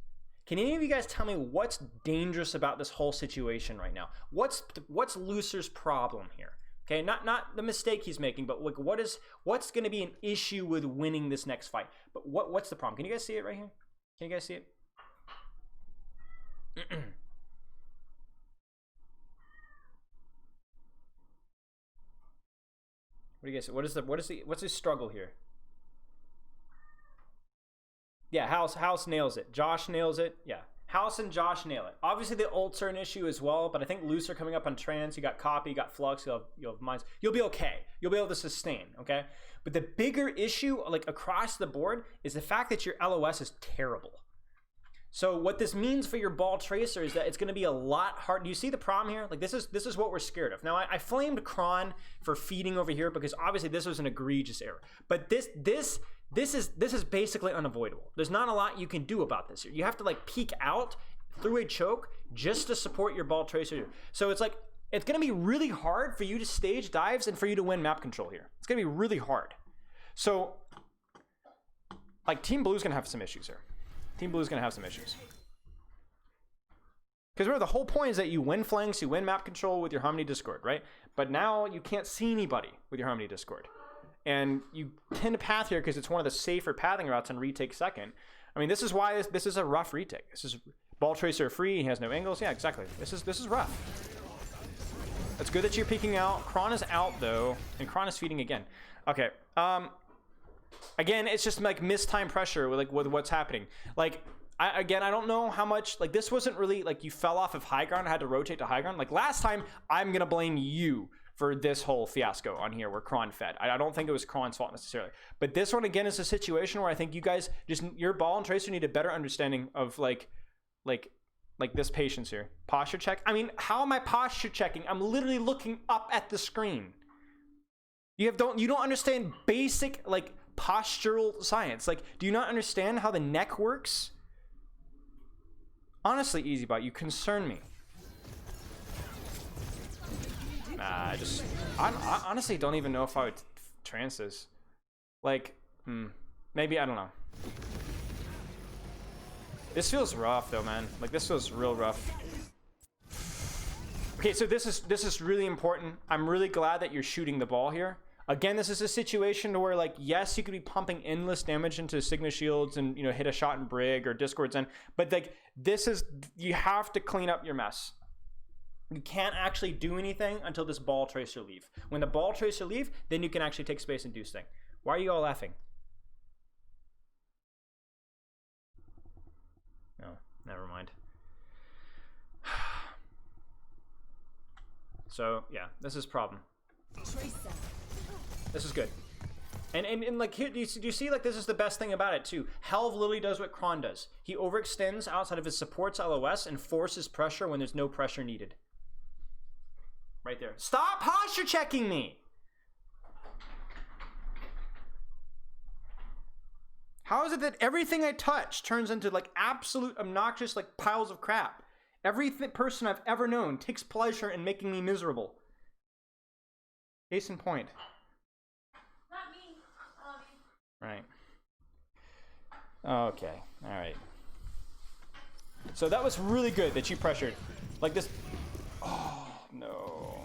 Can any of you guys tell me what's dangerous about this whole situation right now? What's Looser's problem here? Okay, not the mistake he's making, but like what's going to be an issue with winning this next fight? But what's the problem? Can you guys see it right here? Can you guys see it? What do you guys see? What's his struggle here? Yeah, House nails it. Josh nails it. Yeah, House and Josh nail it. Obviously, the ults are an issue as well, but I think Looser coming up on trans. You got Copy, you got Flux, you'll have Mines. You'll be okay. You'll be able to sustain, okay? But the bigger issue, like across the board, is the fact that your LOS is terrible. So what this means for your ball tracer is that it's going to be a lot hard. Do you see the problem here? Like this is what we're scared of. Now I flamed Kron for feeding over here because obviously this was an egregious error. But this is basically unavoidable. There's not a lot you can do about this here. You have to like peek out through a choke just to support your ball tracer. So it's like it's going to be really hard for you to stage dives and for you to win map control here. It's going to be really hard. So like Team Blue's going to have some issues here. Team Blue's going to have some issues. Because remember, the whole point is that you win flanks, you win map control with your Harmony Discord, right? But now you can't see anybody with your Harmony Discord. And you tend to path here because it's one of the safer pathing routes on retake second. I mean, this is why this is a rough retake. This is ball tracer free, he has no angles. Yeah, exactly. This is rough. It's good that you're peeking out. Kron is out, though. And Kron is feeding again. Okay. Again, it's just like mistime pressure with what's happening. Like, I don't know how much, like this wasn't really like you fell off of high ground, had to rotate to high ground. Like last time, I'm going to blame you for this whole fiasco on here where Kron fed. I don't think it was Kron's fault necessarily. But this one, again, is a situation where I think you guys just, your ball and tracer need a better understanding of like this patience here. Posture check. I mean, how am I posture checking? I'm literally looking up at the screen. You don't understand basic, like, postural science. Like, do you not understand how the neck works? Honestly, EasyBot, you concern me. I honestly don't even know if I would trance this. Like, maybe, I don't know. This feels rough though, man. Like, this feels real rough. Okay, so this is really important. I'm really glad that you're shooting the ball here. Again, this is a situation where, like, yes, you could be pumping endless damage into Sigma shields and, you know, hit a shot in Brig or Discord Zen, but like, you have to clean up your mess. You can't actually do anything until this ball tracer leave. When the ball tracer leave, then you can actually take space and do thing. Why are you all laughing? No, never mind. So yeah, this is problem. This is good. And like, here, do you see, like, this is the best thing about it too. Helve literally does what Kron does. He overextends outside of his support's LOS and forces pressure when there's no pressure needed. Right there. Stop posture checking me! How is it that everything I touch turns into, like, absolute obnoxious, like, piles of crap? Every person I've ever known takes pleasure in making me miserable. Case in point. Right. Okay. All right. So that was really good that you pressured. Like this. Oh, no.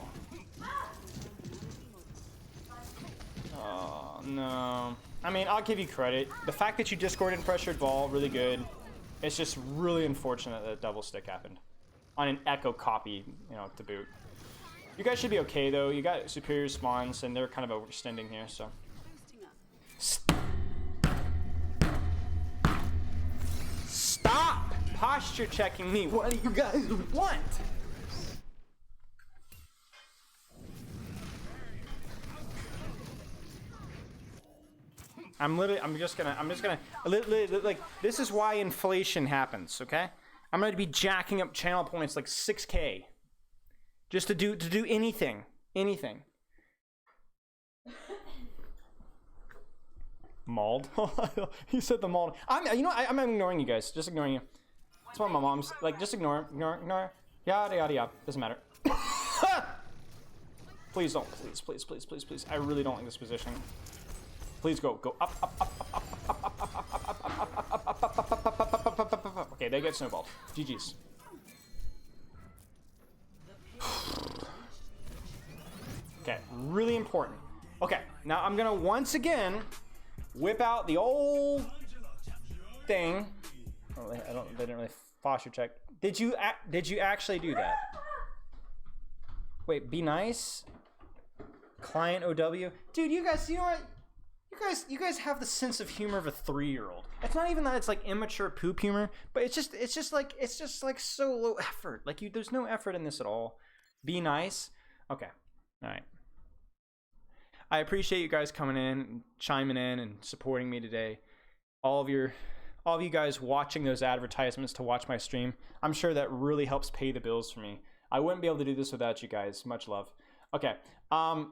Oh, no. I mean, I'll give you credit. The fact that you discorded and pressured ball, really good. It's just really unfortunate that double stick happened. On an echo copy, you know, to boot. You guys should be okay, though. You got superior spawns, and they're kind of overextending here, so. Stop posture checking me. What do you guys want? I'm just gonna, like, this is why inflation happens, okay? I'm gonna be jacking up channel points like 6K. Just to do anything. Anything. Mauled. He said the mauled. I'm ignoring you guys. Just ignoring you. That's why my mom's like, just ignore, ignore. Yada yada yada. Doesn't matter. Please don't. Please. I really don't like this position. Please go up. Okay, they get snowballed. GG's. Okay, really important. Okay, now I'm gonna once again whip out the old thing. Oh, they didn't really posture check. Did you actually do that? Wait, be nice. Client OW. Dude, you guys, you know what? You guys have the sense of humor of a 3-year-old. It's not even that it's like immature poop humor, but it's just like so low effort. Like there's no effort in this at all. Be nice. Okay. All right. I appreciate you guys coming in, and chiming in, and supporting me today. All of you guys watching those advertisements to watch my stream. I'm sure that really helps pay the bills for me. I wouldn't be able to do this without you guys. Much love. Okay. Oh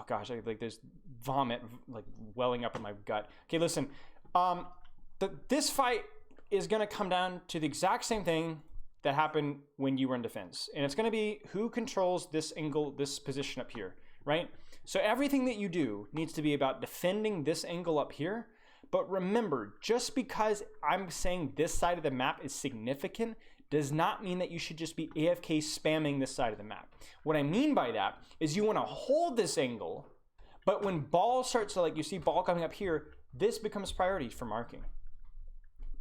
gosh, there's vomit like welling up in my gut. Okay, listen. This fight is gonna come down to the exact same thing that happened when you were in defense, and it's gonna be who controls this angle, this position up here, right? So everything that you do needs to be about defending this angle up here. But remember, just because I'm saying this side of the map is significant does not mean that you should just be AFK spamming this side of the map. What I mean by that is you want to hold this angle, but when ball starts to, like, you see ball coming up here, this becomes priority for marking.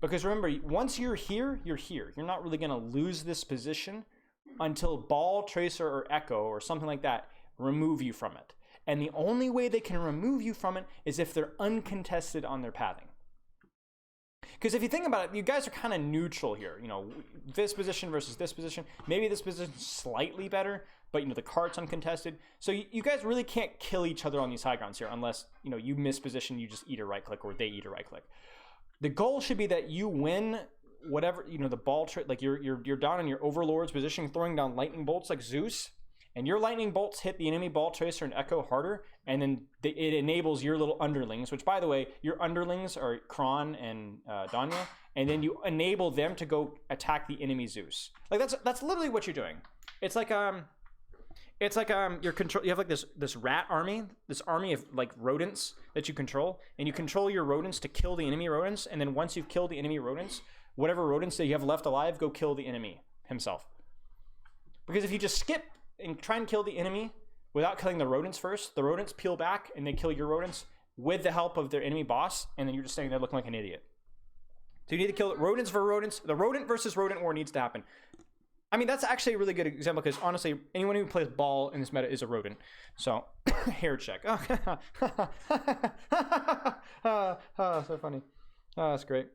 Because remember, once you're here, you're here. You're not really going to lose this position until ball, tracer, or echo, or something like that remove you from it. And the only way they can remove you from it is if they're uncontested on their pathing. Because if you think about it, you guys are kind of neutral here. You know, this position versus this position. Maybe this position's slightly better, but, you know, the cart's uncontested. So you guys really can't kill each other on these high grounds here unless, you know, you miss position, you just eat a right click, or they eat a right click. The goal should be that you win whatever, you know, the ball trick, like you're down in your overlord's position, throwing down lightning bolts like Zeus. And your lightning bolts hit the enemy ball tracer and echo harder, and then it enables your little underlings, which, by the way, your underlings are Kron and Danya, and then you enable them to go attack the enemy Zeus. Like that's literally what you're doing. It's like your control. You have like this rat army, this army of like rodents that you control, and you control your rodents to kill the enemy rodents, and then once you've killed the enemy rodents, whatever rodents that you have left alive, go kill the enemy himself. Because if you just skip and try and kill the enemy without killing the rodents first, the rodents peel back and they kill your rodents with the help of their enemy boss, and then you're just standing there looking like an idiot. So you need to kill rodents for rodents. The rodent versus rodent war needs to happen. I mean, that's actually a really good example because, honestly, anyone who plays ball in this meta is a rodent. So, hair check. Oh, so funny. Oh, that's great.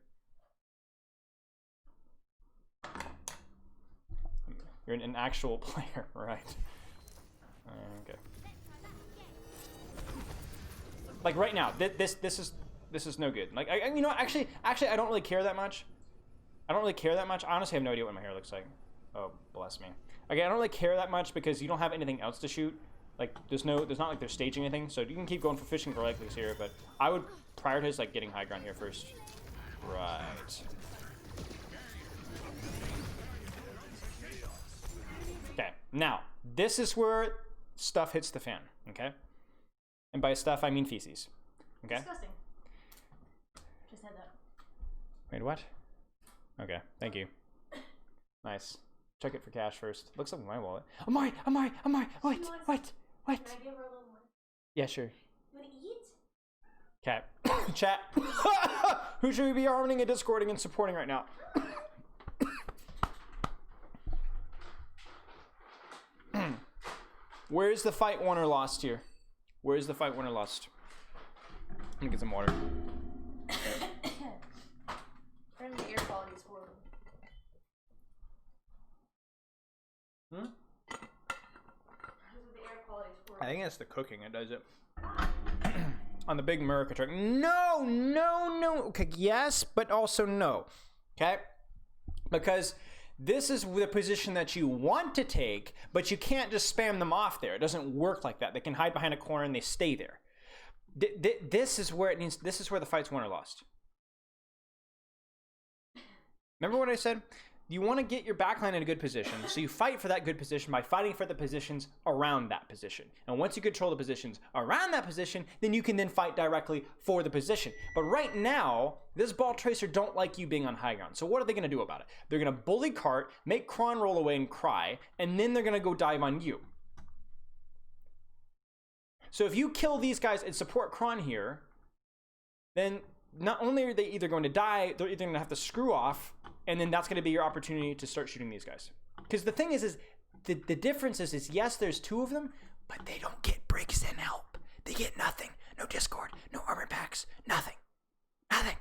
You're an actual player, right? Okay. Like right now, this is no good. Like you know, actually, I don't really care that much. I honestly have no idea what my hair looks like. Oh, bless me. Okay, I don't really care that much because you don't have anything else to shoot. Like there's not like they're staging anything, so you can keep going for fishing for likelies here. But I would prioritize like getting high ground here first. Right. Okay, now, this is where stuff hits the fan, okay? And by stuff, I mean feces, okay? Disgusting. Just said that. Wait, what? Okay, thank you. Nice. Check it for cash first. Looks like my wallet. Am I? Wait. Can I give her a little more? Yeah, sure. You wanna eat? Cat. Chat. Who should we be arming and discording and supporting right now? Where is the fight won or lost here? Where is the fight won or lost? I'm gonna get some water. Apparently the air quality is horrible. The air quality is horrible. I think that's the cooking that does it. On the big America truck. No. Okay, yes, but also no. Okay? Because This is the position that you want to take, but you can't just spam them off there. It doesn't work like that. They can hide behind a corner and they stay there. This is where this is where the fight's won or lost. Remember what I said? You want to get your backline in a good position, so you fight for that good position by fighting for the positions around that position. And once you control the positions around that position, then you can then fight directly for the position. But right now, this ball tracer don't like you being on high ground. So what are they going to do about it? They're going to bully cart, make Kron roll away and cry, and then they're going to go dive on you. So if you kill these guys and support Kron here, then not only are they either going to die, they're either going to have to screw off, and then that's going to be your opportunity to start shooting these guys. Because the thing is the difference is yes, there's two of them, but they don't get breaks in help. They get nothing. No Discord, no armor packs, nothing. Nothing.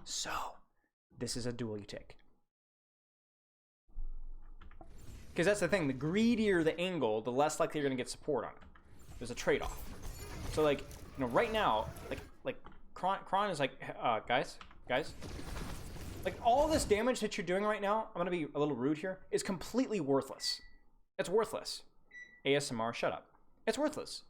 So, this is a duel you take. Because that's the thing, the greedier the angle, the less likely you're going to get support on it. There's a trade-off. So, like, you know, right now, like Kron is like, guys, like all this damage that you're doing right now, I'm gonna be a little rude here, is completely worthless. It's worthless. ASMR, shut up. It's worthless.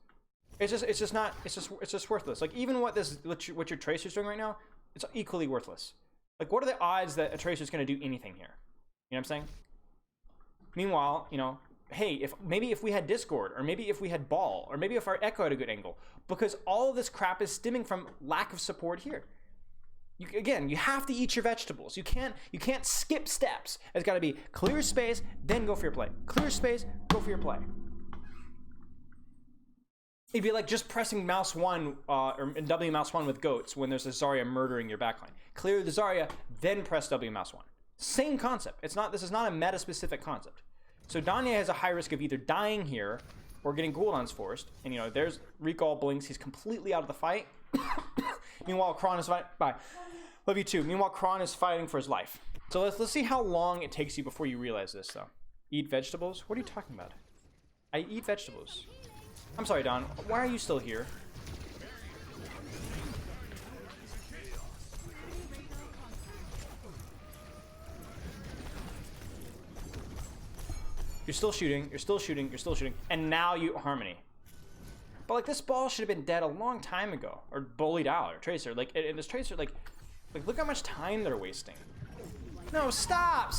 It's just worthless. Like even what your tracer's doing right now, it's equally worthless. Like what are the odds that a tracer's gonna do anything here? You know what I'm saying? Meanwhile, you know, hey, maybe if we had Discord, or maybe if we had Ball, or maybe if our Echo had a good angle, because all of this crap is stemming from lack of support here. Again, you have to eat your vegetables. You can't skip steps. It's got to be clear space, then go for your play. Clear space, go for your play. It'd be like just pressing mouse 1 or W mouse 1 with goats when there's a Zarya murdering your backline. Clear the Zarya, then press W mouse 1. Same concept. This is not a meta-specific concept. So Danya has a high risk of either dying here or getting cooldowns forced. And you know, there's recall blinks. He's completely out of the fight. Meanwhile, Kron is fighting. Bye. Love you too. Meanwhile, Kron is fighting for his life. So let's see how long it takes you before you realize this, though. Eat vegetables? What are you talking about? I eat vegetables. I'm sorry, Don. Why are you still here? You're still shooting. You're still shooting. You're still shooting. And now you Harmony. But like this ball should have been dead a long time ago, or bullied out, or Tracer. Like, and this Tracer, like look how much time they're wasting. No, stop!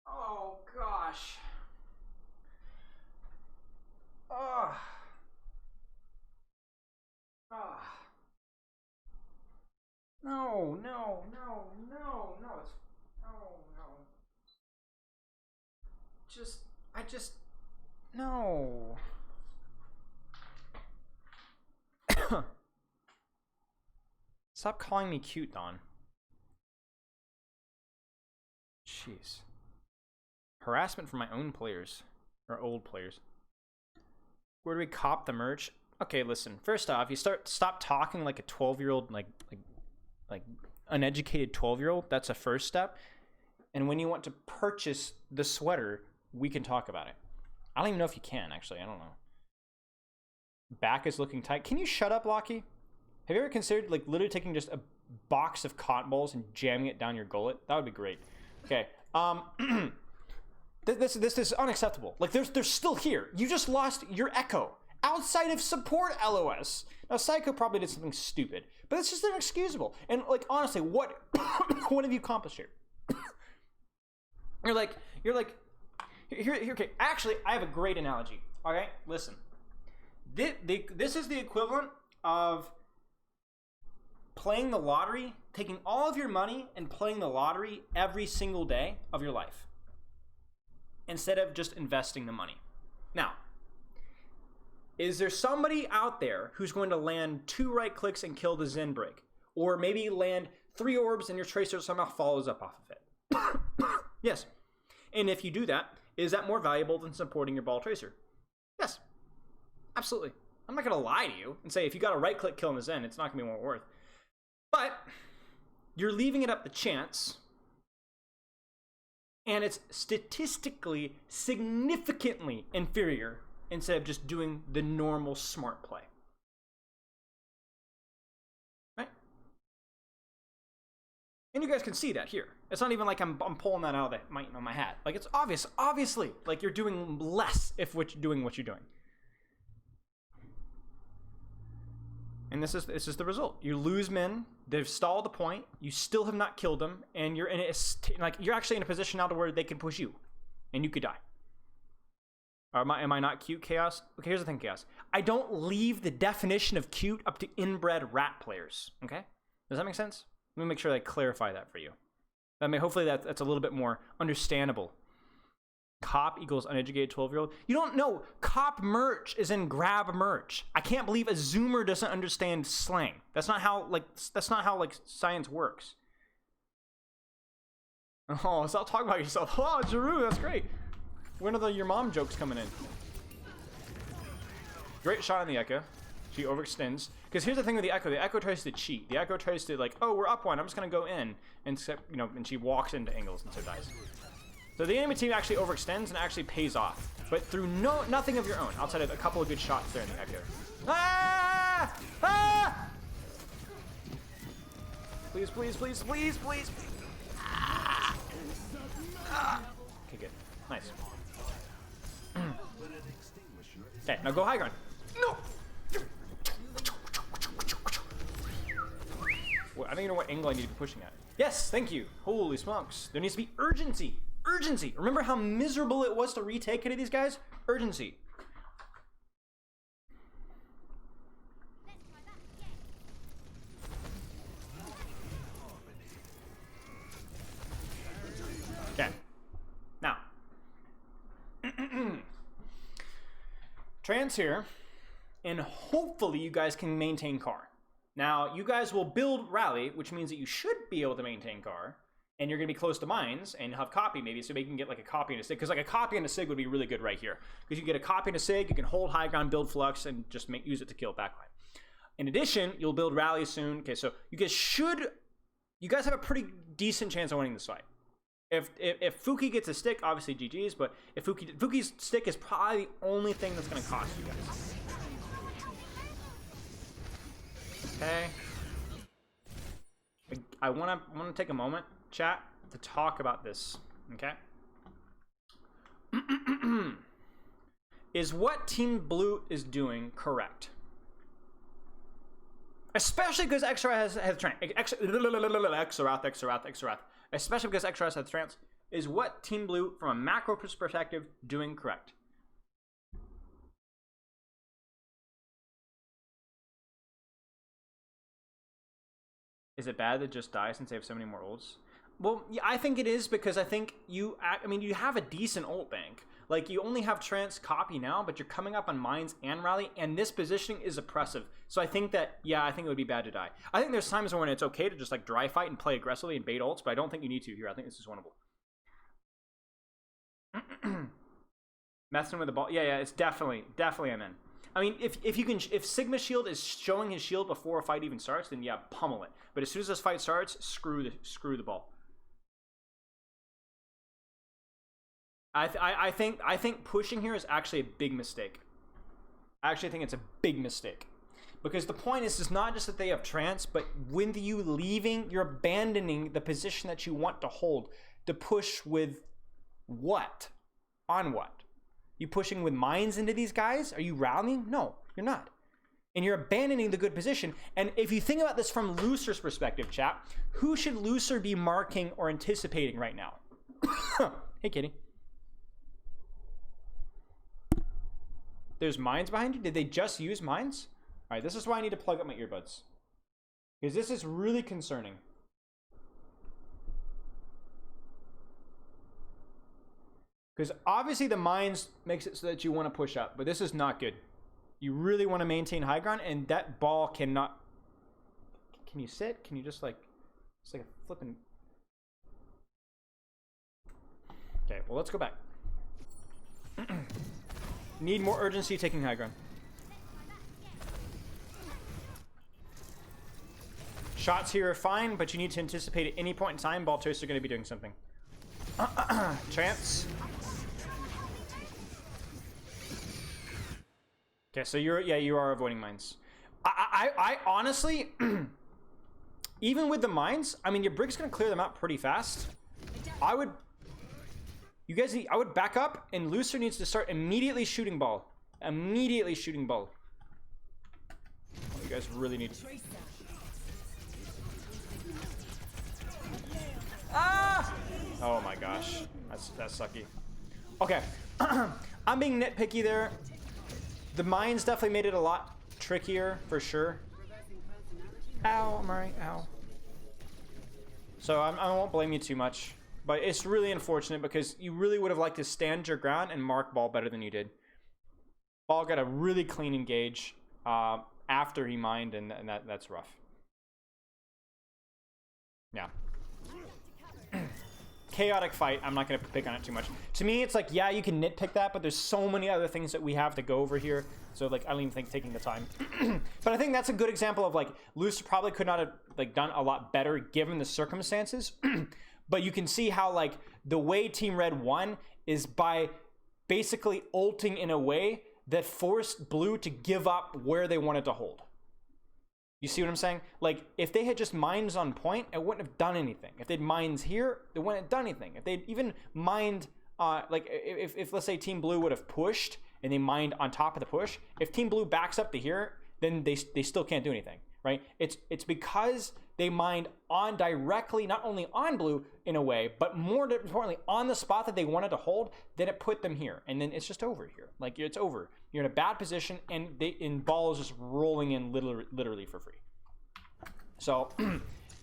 Oh gosh. Ugh. Ugh. No, it's no. Stop calling me cute, Don. Jeez. Harassment from my own players. Or old players. Where do we cop the merch? Okay, listen. First off, you stop talking like a 12-year-old, like uneducated 12-year-old. That's a first step. And when you want to purchase the sweater, we can talk about it. I don't even know if you can, actually. I don't know. Back is looking tight. Can you shut up, Lockie? Have you ever considered like literally taking just a box of cotton balls and jamming it down your gullet? That would be great. Okay. This is unacceptable. Like they're still here. You just lost your Echo outside of support LOS. Now Psycho probably did something stupid, but it's just inexcusable. And like honestly, what have you accomplished here? You're like here. Okay, actually, I have a great analogy. All right, listen. This is the equivalent of playing the lottery, taking all of your money and playing the lottery every single day of your life, instead of just investing the money. Now, is there somebody out there who's going to land 2 right clicks and kill the Zen break? Or maybe land 3 orbs and your tracer somehow follows up off of it? Yes. And if you do that, is that more valuable than supporting your ball tracer? Yes. Absolutely. I'm not going to lie to you and say if you got a right click kill in the Zen, it's not going to be more worth. But you're leaving it up to chance, and it's statistically significantly inferior instead of just doing the normal smart play. And you guys can see that here. It's not even like I'm pulling that out of my hat. Like, it's obvious, obviously. Like, you're doing less if what you're doing what you're doing. And this is the result. You lose men. They've stalled the point. You still have not killed them, and you're in you're actually in a position now to where they can push you, and you could die. Am I not cute, Chaos? Okay, here's the thing, Chaos. I don't leave the definition of cute up to inbred rat players. Okay, does that make sense? Let me make sure I clarify that for you. I mean, hopefully that's a little bit more understandable. Cop equals uneducated 12-year-old. You don't know. Cop merch is in grab merch. I can't believe a Zoomer doesn't understand slang. That's not how science works. Oh, stop talking about yourself. Oh, Giroux, that's great. When are your mom jokes coming in? Great shot on the Echo. She overextends. Because here's the thing with the Echo tries to cheat. The Echo tries to oh, we're up one, I'm just gonna go in. And she walks into angles and so dies. So the enemy team actually overextends and actually pays off. But through nothing of your own, outside of a couple of good shots there in the Echo. Ah! Ah! Please, please, please, please, please. Ah! Ah! Okay, good. Nice. Okay, now go high ground. No! Well, I don't even know what angle I need to be pushing at. Yes, thank you. Holy smokes. There needs to be urgency. Urgency. Remember how miserable it was to retake any of these guys? Urgency. Okay. Now. Trans here. And hopefully you guys can maintain car. Now, you guys will build rally, which means that you should be able to maintain car. And you're going to be close to mines, and have copy maybe, so maybe you can get like a copy and a sig. Because like a copy and a sig would be really good right here. Because you get a copy and a sig, you can hold high ground, build flux, and just use it to kill backline. In addition, you'll build rally soon. Okay, so you guys have a pretty decent chance of winning this fight. If Fuki gets a stick, obviously GG's, but if Fuki's stick is probably the only thing that's going to cost you guys. Okay. I want to take a moment, chat, to talk about this, okay? Is what Team Blue is doing correct? Especially because Xerath has trance. Xerath. Especially because Xerath has trance. Is what Team Blue, from a macro perspective, doing correct? Is it bad to just die since they have so many more ults? Well, yeah, I think it is, because I think you have a decent ult bank. Like, you only have trance copy now, but you're coming up on mines and rally, and this positioning is oppressive. So I think that, yeah, I think it would be bad to die. I think there's times when it's okay to just like dry fight and play aggressively and bait ults, but I don't think you need to here. I think this is winnable. Messing with the ball. Yeah, it's definitely I'm in. I mean, if Sigma Shield is showing his shield before a fight even starts, then yeah, pummel it. But as soon as this fight starts, screw the ball. I think pushing here is actually a big mistake. I actually think it's a big mistake. Because the point is not just that they have trance, but when you're abandoning the position that you want to hold to push with what? On what? You pushing with mines into these guys? Are you rallying? No, you're not. And you're abandoning the good position. And if you think about this from Looser's perspective, chat, who should Looser be marking or anticipating right now? Hey, kitty. There's mines behind you? Did they just use mines? All right, this is why I need to plug up my earbuds. Because this is really concerning. Because obviously the mines makes it so that you want to push up, but this is not good. You really want to maintain high ground, and that ball cannot... Can you sit? Can you just like... It's like a flipping... Okay, well, let's go back. Need more urgency taking high ground. Shots here are fine, but you need to anticipate at any point in time, ball toasts are going to be doing something. Chance. Okay, so you are avoiding mines. I honestly, even with the mines, I mean, your Brig's gonna clear them out pretty fast. I would back up, and Lucer needs to start immediately shooting ball. Immediately shooting ball. Oh, you guys really need to. Ah! Oh my gosh, that's sucky. Okay, I'm being nitpicky there. The mines definitely made it a lot trickier for sure. Ow, I'm alright. Ow. So I won't blame you too much, but it's really unfortunate because you really would have liked to stand your ground and mark ball better than you did. Ball got a really clean engage after he mined, and that's rough. Yeah. Chaotic fight. I'm not going to pick on it too much. To me, it's like, yeah, you can nitpick that, but there's so many other things that we have to go over here. So, like, I don't even think taking the time. But I think that's a good example of, like, Luce probably could not have, like, done a lot better given the circumstances. But you can see how, like, the way Team Red won is by basically ulting in a way that forced Blue to give up where they wanted to hold. You see what I'm saying? Like, if they had just mines on point, it wouldn't have done anything. If they'd mines here, it wouldn't have done anything. If they'd even mined, like, if let's say Team Blue would have pushed and they mined on top of the push, if Team Blue backs up to here, then they still can't do anything, right? It's because they mined on directly, not only on Blue in a way, but more importantly on the spot that they wanted to hold, then it put them here, and then it's just over here. Like, it's over. You're in a bad position, and ball is just rolling in literally for free. So,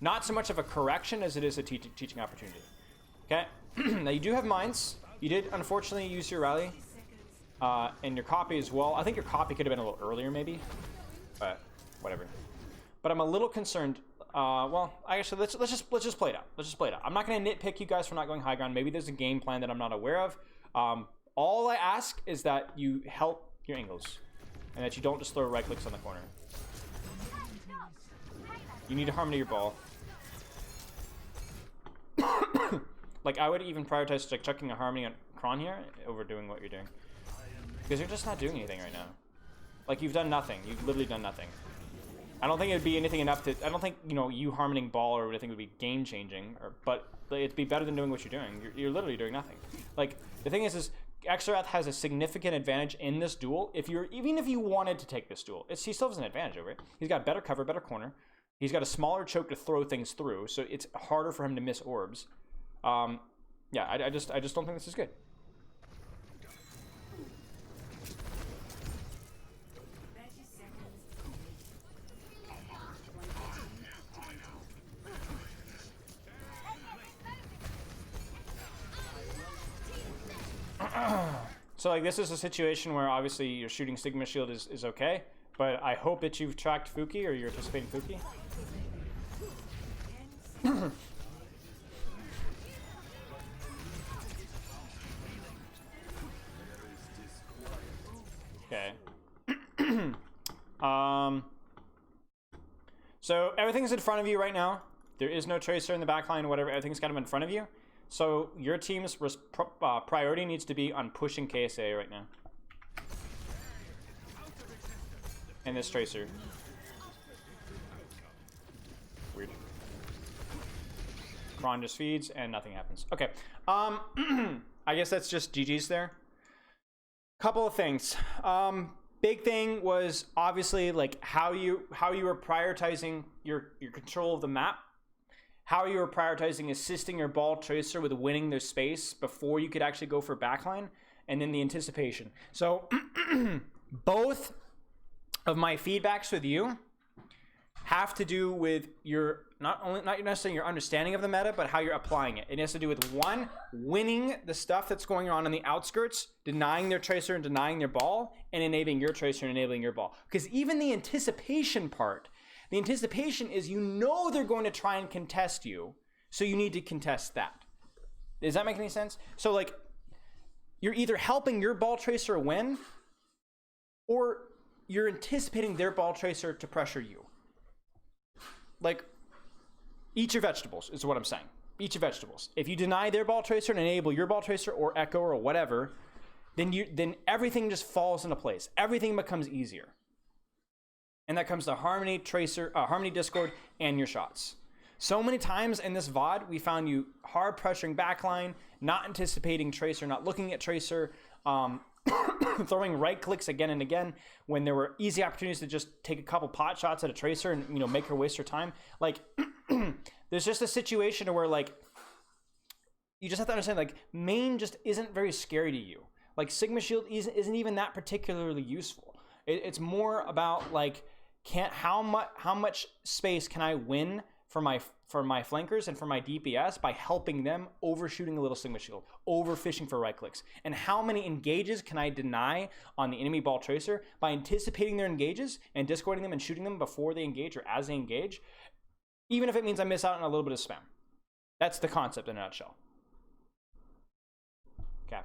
not so much of a correction as it is a teaching opportunity. Okay, now you do have mines. You did unfortunately use your rally, and your copy as well. I think your copy could have been a little earlier, maybe, but whatever. But I'm a little concerned. Well, actually, let's just play it out. Let's just play it out. I'm not going to nitpick you guys for not going high ground. Maybe there's a game plan that I'm not aware of. All I ask is that you help your angles, and that you don't just throw right clicks on the corner. You need to harmony your ball. Like, I would even prioritize like chucking a harmony on Kron here over doing what you're doing, because you're just not doing anything right now. Like, you've done nothing. You've literally done nothing. I don't think it'd be anything enough to. I don't think, you know, you harmoning ball or anything would be game changing, but it'd be better than doing what you're doing. You're literally doing nothing. Like, the thing is Exarath has a significant advantage in this duel. Even if you wanted to take this duel, he still has an advantage over it. He's got better cover, better corner. He's got a smaller choke to throw things through, so it's harder for him to miss orbs. Yeah, I just don't think this is good. So, like, this is a situation where obviously your shooting Sigma Shield is okay, but I hope that you've tracked Fuki, or you're anticipating Fuki. Okay. So everything's in front of you right now. There is no tracer in the backline, whatever. Everything's kind of in front of you. So your team's priority needs to be on pushing KSA right now. And this tracer. Weird. Kron just feeds and nothing happens. Okay. I guess that's just GG's there. Couple of things. Big thing was obviously like how you were prioritizing your control of the map. How you were prioritizing assisting your ball tracer with winning their space before you could actually go for backline, and then the anticipation. So both of my feedbacks with you have to do with your not necessarily your understanding of the meta, but how you're applying it. It has to do with, one, winning the stuff that's going on the outskirts, denying their tracer and denying their ball, and enabling your tracer and enabling your ball. Because even the anticipation part, the anticipation is, you know, they're going to try and contest you, so you need to contest that. Does that make any sense? So, like, you're either helping your ball tracer win, or you're anticipating their ball tracer to pressure you. Like, eat your vegetables is what I'm saying. Eat your vegetables. If you deny their ball tracer and enable your ball tracer or echo or whatever, then everything just falls into place. Everything becomes easier. And that comes to harmony, tracer, harmony, discord, and your shots. So many times in this VOD, we found you hard pressuring backline, not anticipating Tracer, not looking at Tracer, throwing right clicks again and again when there were easy opportunities to just take a couple pot shots at a Tracer and, you know, make her waste her time. Like, there's just a situation where, like, you just have to understand, like, main just isn't very scary to you. Like, Sigma Shield isn't even that particularly useful. It's more about, like, how much space can I win for my flankers and for my DPS by helping them overshooting a little Sigma Shield, overfishing for right clicks, and how many engages can I deny on the enemy ball Tracer by anticipating their engages and discording them and shooting them before they engage or as they engage, even if it means I miss out on a little bit of spam. That's the concept in a nutshell. Okay.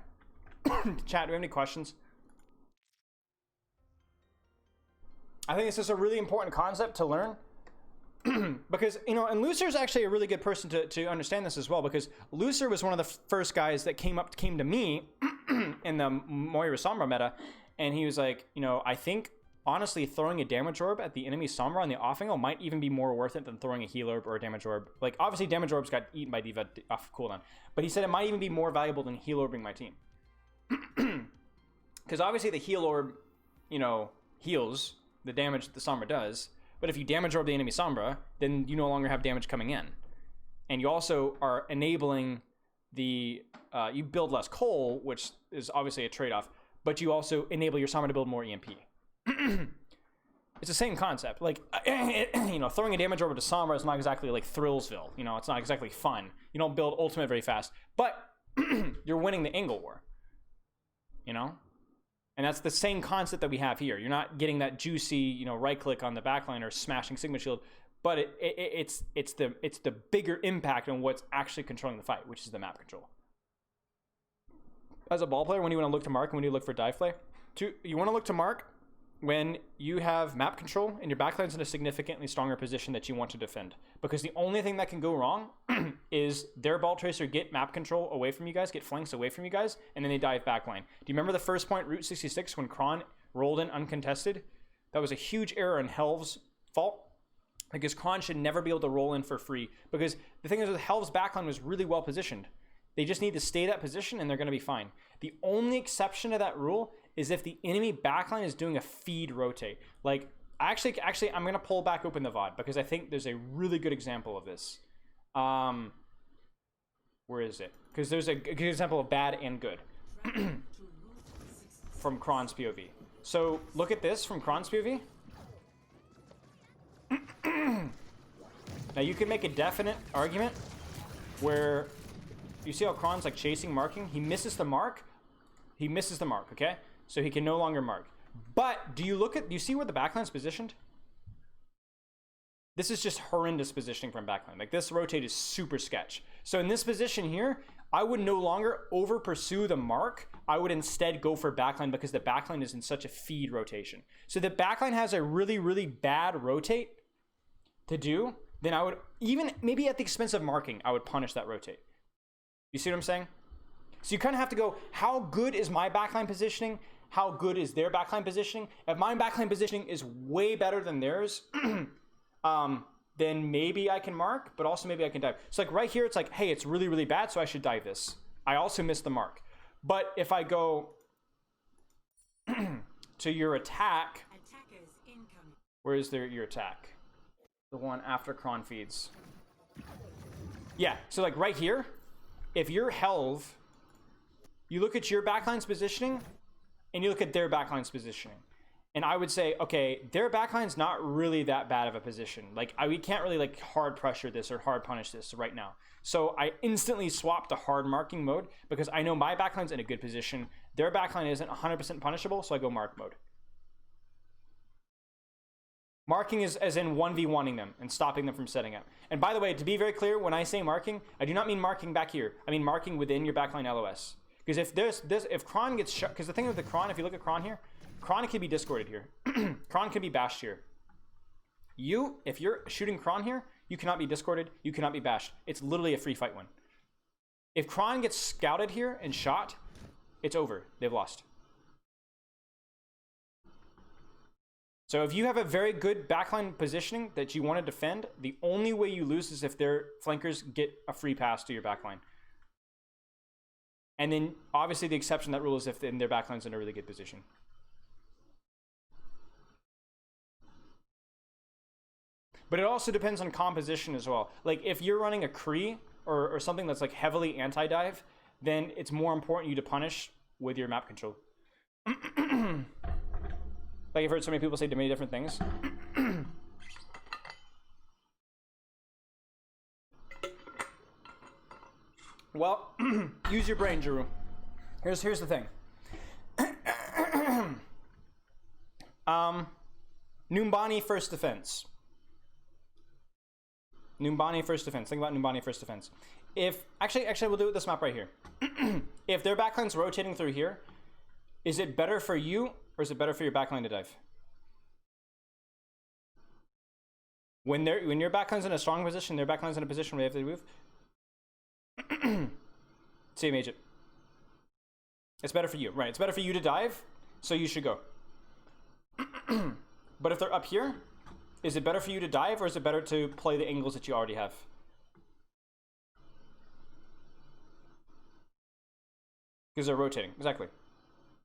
Chat, do we have any questions? I think this is a really important concept to learn. Because, you know, and Lucer's actually a really good person to understand this as well, because Lucer was one of the first guys that came to me in the Moira Sombra meta, and he was like, you know, I think honestly throwing a damage orb at the enemy Sombra on the off angle might even be more worth it than throwing a heal orb or a damage orb. Like, obviously damage orbs got eaten by D.Va off cooldown, but he said it might even be more valuable than heal orbing my team. Because obviously the heal orb, you know, heals the damage that the Sombra does. But if you damage orb the enemy Sombra, then you no longer have damage coming in. And you also are enabling the, you build less coal, which is obviously a trade-off, but you also enable your Sombra to build more EMP. It's the same concept. Like, you know, throwing a damage orb to Sombra is not exactly like Thrillsville. You know, it's not exactly fun. You don't build ultimate very fast, but you're winning the angle war. You know? And that's the same concept that we have here. You're not getting that juicy, you know, right click on the backline or smashing Sigma Shield, but it's the bigger impact on what's actually controlling the fight, which is the map control. As a ball player, when you want to look to mark and when you look for dive play, you want to look to mark when you have map control and your backline's in a significantly stronger position that you want to defend. Because the only thing that can go wrong is their ball tracer get map control away from you guys, get flanks away from you guys, and then they dive backline. Do you remember the first point, Route 66, when Kron rolled in uncontested? That was a huge error in Helv's fault. Because Kron should never be able to roll in for free. Because the thing is, Helv's backline was really well positioned. They just need to stay that position and they're going to be fine. The only exception to that rule is if the enemy backline is doing a feed rotate. Like, actually, I'm going to pull back open the VOD because I think there's a really good example of this. Where is it? Because there's a good example of bad and good from Kron's POV. So look at this from Kron's POV. Now you can make a definite argument where you see how Kron's like chasing, marking. He misses the mark. He misses the mark, okay? So he can no longer mark. But do you see where the backline's positioned? This is just horrendous positioning from backline. Like, this rotate is super sketch. So in this position here, I would no longer over pursue the mark. I would instead go for backline because the backline is in such a feed rotation. So the backline has a really, really bad rotate to do, then I would, even maybe at the expense of marking, I would punish that rotate. You see what I'm saying? So you kind of have to go, how good is my backline positioning? How good is their backline positioning? If my backline positioning is way better than theirs, then maybe I can mark, but also maybe I can dive. So like right here, it's like, hey, it's really, really bad, so I should dive this. I also missed the mark. But if I go to your attack, where is your attack? The one after Kron feeds. Yeah, so like right here, if you're Helv, you look at your backline's positioning and you look at their backline's positioning. And I would say, okay, their backline's not really that bad of a position. Like, we can't really like hard pressure this or hard punish this right now. So I instantly swapped to hard marking mode because I know my backline's in a good position. Their backline isn't 100% punishable, so I go mark mode. Marking is as in 1v1ing them and stopping them from setting up. And by the way, to be very clear, when I say marking, I do not mean marking back here. I mean marking within your backline LOS. Because if Kron gets shot, because the thing with the Kron, if you look at Kron here, Kron can be discorded here. Kron can be bashed here. If you're shooting Kron here, you cannot be discorded, you cannot be bashed. It's literally a free fight win. If Kron gets scouted here and shot, it's over. They've lost. So if you have a very good backline positioning that you want to defend, the only way you lose is if their flankers get a free pass to your backline. And then obviously the exception to that rule is if their backline's in a really good position. But it also depends on composition as well. Like if you're running a Kree or something that's like heavily anti-dive, then it's more important you to punish with your map control. Like I've heard so many people say many different things. Well, use your brain, Jeru. Here's the thing. Numbani first defense. Numbani first defense. Think about Numbani first defense. If actually we'll do it with this map right here. If their backline's rotating through here, is it better for you or is it better for your backline to dive? When your backline's in a strong position, their backline's in a position where they have to move. Same agent. It's better for you, right? It's better for you to dive, so you should go. But if they're up here, is it better for you to dive or is it better to play the angles that you already have? Because they're rotating, exactly.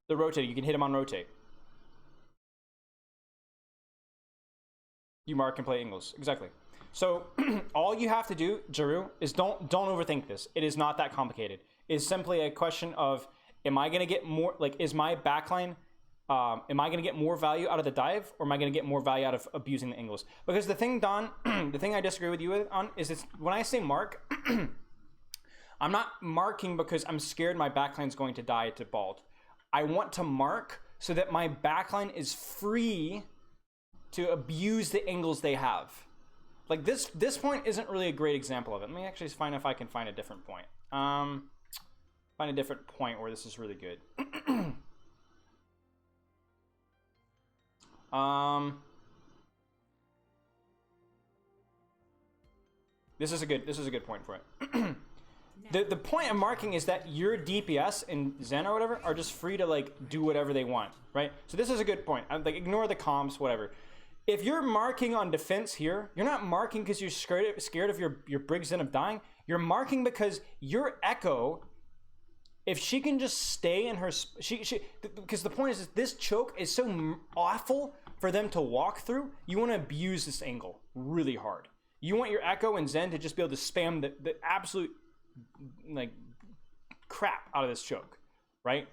They're rotating, you can hit them on rotate. You mark and play angles, exactly. So all you have to do, Jeru, is don't overthink this. It is not that complicated. It's simply a question of, am I gonna get more, like, is my backline, am I gonna get more value out of the dive or am I gonna get more value out of abusing the angles? Because the thing, Don, the thing I disagree with you on is it's, when I say mark, I'm not marking because I'm scared my backline's going to die to bald. I want to mark so that my backline is free to abuse the angles they have. Like this point isn't really a great example of it. Let me actually find if I can find a different point. Find a different point where this is really good. This is a good point for it. The point I'm marking is that your DPS and Zen or whatever are just free to like do whatever they want, right? So this is a good point. I'm like, ignore the comps, whatever. If you're marking on defense here, you're not marking because you're scared of your Briggs Zen of dying. You're marking because your Echo, if she can just stay in her, because the point is this choke is so awful for them to walk through. You want to abuse this angle really hard. You want your Echo and Zen to just be able to spam the absolute like crap out of this choke, right?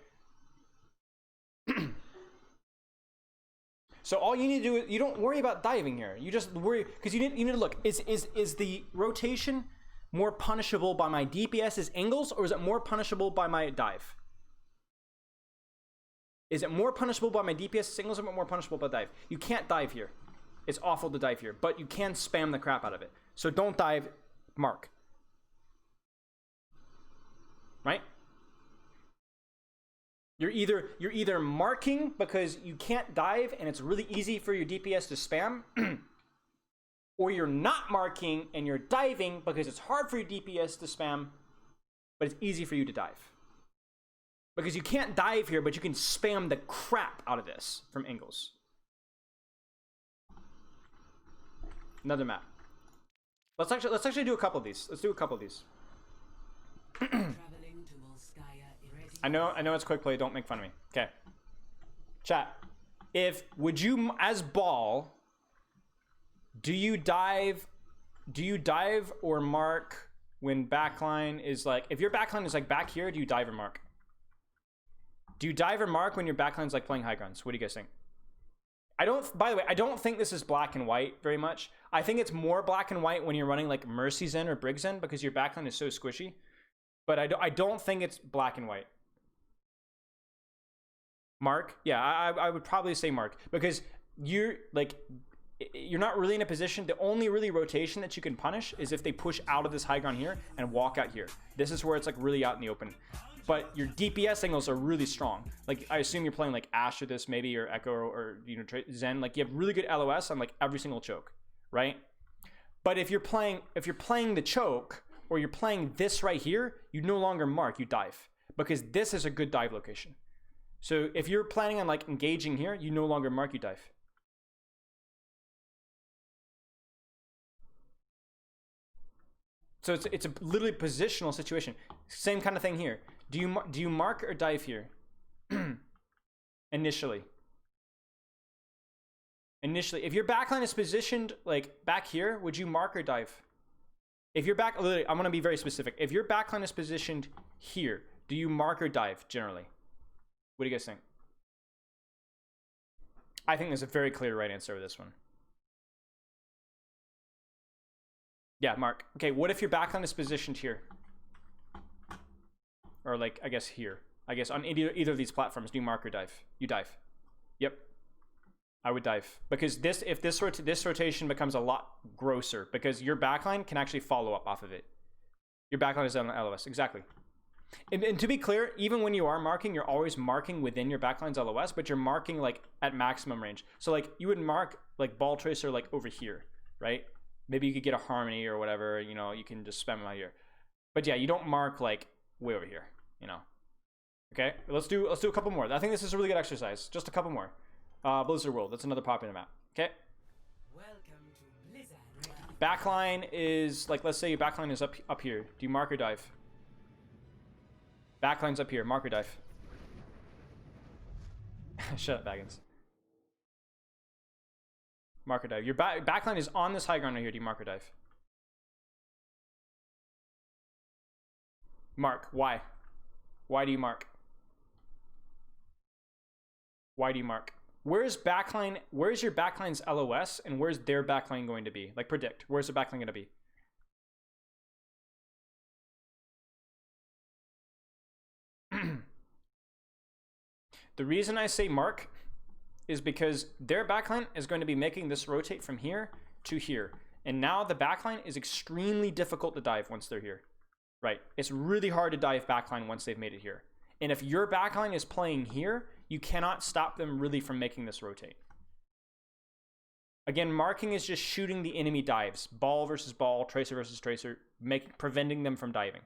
So all you need to do is, you don't worry about diving here. You just worry, because you need to look, is the rotation more punishable by my DPS's angles or is it more punishable by my dive? Is it more punishable by my DPS's angles or more punishable by dive? You can't dive here. It's awful to dive here, but you can spam the crap out of it. So don't dive, mark. Right? You're either marking because you can't dive and it's really easy for your DPS to spam, or you're not marking and you're diving because it's hard for your DPS to spam, but it's easy for you to dive. Because you can't dive here, but you can spam the crap out of this from angles. Another map. Let's actually do a couple of these. Let's do a couple of these. I know it's quick play, don't make fun of me. Okay. Chat. Would you, as ball, do you dive or mark when backline is like, if your backline is like back here, do you dive or mark? Do you dive or mark when your backline's like playing high grounds? What do you guys think? By the way, I don't think this is black and white very much. I think it's more black and white when you're running like Mercy Zen or Briggs Zen because your backline is so squishy. But I don't think it's black and white. Mark? Yeah, I would probably say mark because you're not really in a position. The only really rotation that you can punish is if they push out of this high ground here and walk out here. This is where it's like really out in the open. But your DPS angles are really strong. Like I assume you're playing like Ash or this maybe, or Echo or you know Zen. Like you have really good LOS on like every single choke, right? But if you're playing the choke or you're playing this right here, you no longer mark, you dive because this is a good dive location. So if you're planning on like engaging here, you no longer mark, you dive. So it's a literally positional situation. Same kind of thing here. Do you mark or dive here? Initially, if your backline is positioned like back here, would you mark or dive? If your literally, I'm gonna be very specific. If your backline is positioned here, do you mark or dive generally? What do you guys think? I think there's a very clear right answer with this one. Yeah, mark. Okay, what if your backline is positioned here? Or like, I guess here. I guess on either of these platforms, do you mark or dive? You dive. Yep. I would dive. Because if this rotation becomes a lot grosser, because your backline can actually follow up off of it. Your backline is on LOS, exactly. And to be clear, even when you are marking, you're always marking within your backline's LOS, but you're marking like at maximum range. So like you would mark like ball tracer like over here, right? Maybe you could get a harmony or whatever, you know, you can just spam them out here. But yeah, you don't mark like way over here, you know. Okay, let's do a couple more. I think this is a really good exercise. Just a couple more. Blizzard World, that's another popular map. Okay. Welcome to Blizzard. Backline is like, let's say your backline is up here. Do you mark or dive? Backline's up here. Mark or dive? Shut up, Baggins. Mark or dive. Your backline is on this high ground right here. Do you mark or dive? Mark. Why? Why do you mark? Why do you mark? Where's your backline's LOS and where's their backline going to be? Like predict. Where's the backline going to be? The reason I say mark is because their backline is going to be making this rotate from here to here. And now the backline is extremely difficult to dive once they're here. Right? It's really hard to dive backline once they've made it here. And if your backline is playing here, you cannot stop them really from making this rotate. Again, marking is just shooting the enemy dives. Ball versus ball, tracer versus tracer, preventing them from diving.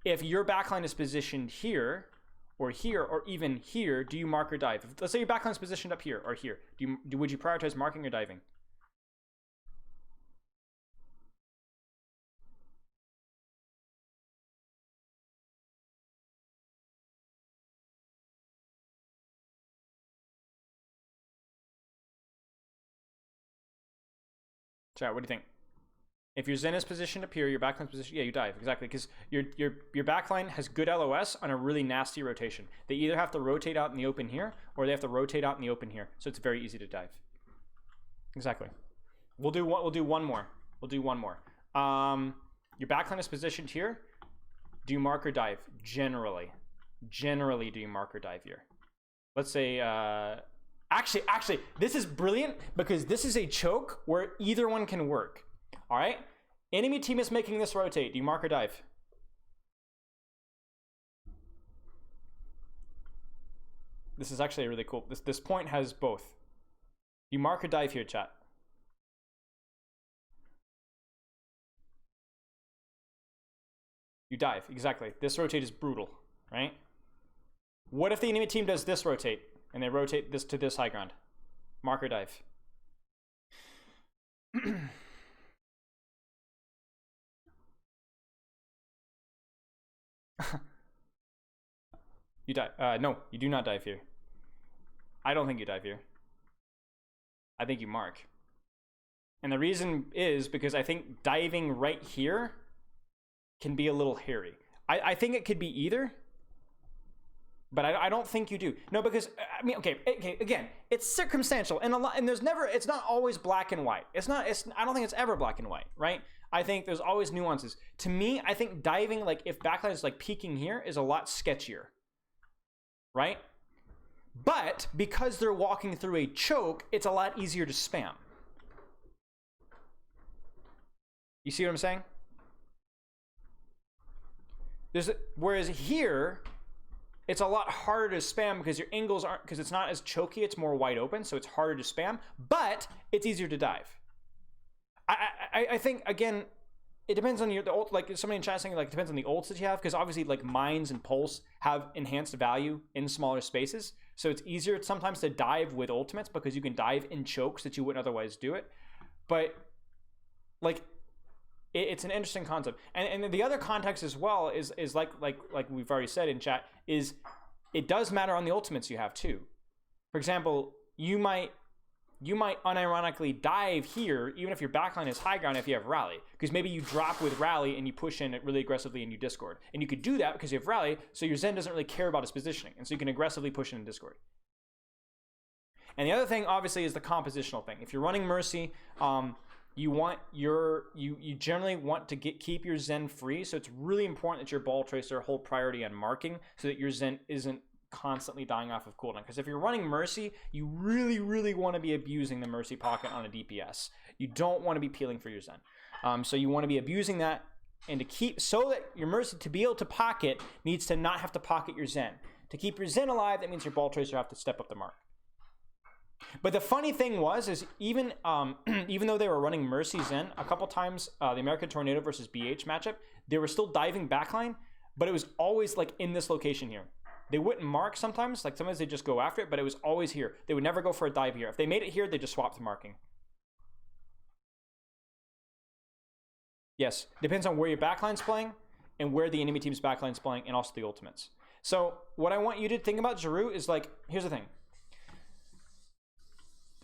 If your backline is positioned here, or even here, do you mark or dive? Let's say your backline is positioned up here or here. Would you prioritize marking or diving? Chat, what do you think? If your Zen is positioned up here, your backline is positioned, yeah, you dive, exactly, because your backline has good LOS on a really nasty rotation. They either have to rotate out in the open here, or they have to rotate out in the open here, so it's very easy to dive. Exactly. We'll do one more. Your backline is positioned here. Do you mark or dive? Generally, do you mark or dive here? Let's say, actually, this is brilliant because this is a choke where either one can work. All right, enemy team is making this rotate. Do you mark or dive? This is actually really cool. This point has both. You mark or dive here, chat. You dive, exactly. This rotate is brutal, right? What if the enemy team does this rotate and they rotate this to this high ground? Mark or dive? You dive. No, you do not dive here. I don't think you dive here. I think you mark. And the reason is because I think diving right here can be a little hairy. I think it could be either, but I don't think you do. No, because I mean, okay, again, it's circumstantial, and it's not always black and white. I don't think it's ever black and white, right? I think there's always nuances. To me, I think diving, like if backline is like peeking here, is a lot sketchier, right? But because they're walking through a choke, it's a lot easier to spam. You see what I'm saying? Whereas here, it's a lot harder to spam because your angles aren't, because it's not as choky, it's more wide open, so it's harder to spam, but it's easier to dive. I think, again, it depends on the ult, like somebody in chat saying, like, it depends on the ults that you have, because obviously, like, Mines and Pulse have enhanced value in smaller spaces, so it's easier sometimes to dive with ultimates because you can dive in chokes that you wouldn't otherwise do it. But, like, it's an interesting concept. And the other context as well is like we've already said in chat, is it does matter on the ultimates you have too. For example, you might unironically dive here, even if your backline is high ground if you have rally. Because maybe you drop with rally and you push in it really aggressively and you discord. And you could do that because you have rally, so your Zen doesn't really care about his positioning. And so you can aggressively push in discord. And the other thing, obviously, is the compositional thing. If you're running Mercy, you generally want to keep your Zen free. So it's really important that your ball tracer hold priority on marking so that your Zen isn't constantly dying off of cooldown. Because if you're running Mercy, you really, really want to be abusing the Mercy pocket on a DPS. You don't want to be peeling for your Zen. So you want to be abusing that, and to keep, so that your Mercy, to be able to pocket, needs to not have to pocket your Zen. To keep your Zen alive, that means your ball tracer have to step up the mark. But the funny thing is even though they were running Mercy Zen, a couple times, the American Tornado versus BH matchup, they were still diving backline, but it was always like in this location here. They wouldn't mark sometimes, like sometimes they just go after it, but it was always here. They would never go for a dive here. If they made it here, they just swapped the marking. Yes, depends on where your backline's playing and where the enemy team's backline's playing, and also the ultimates. So what I want you to think about Giroux is like, here's the thing.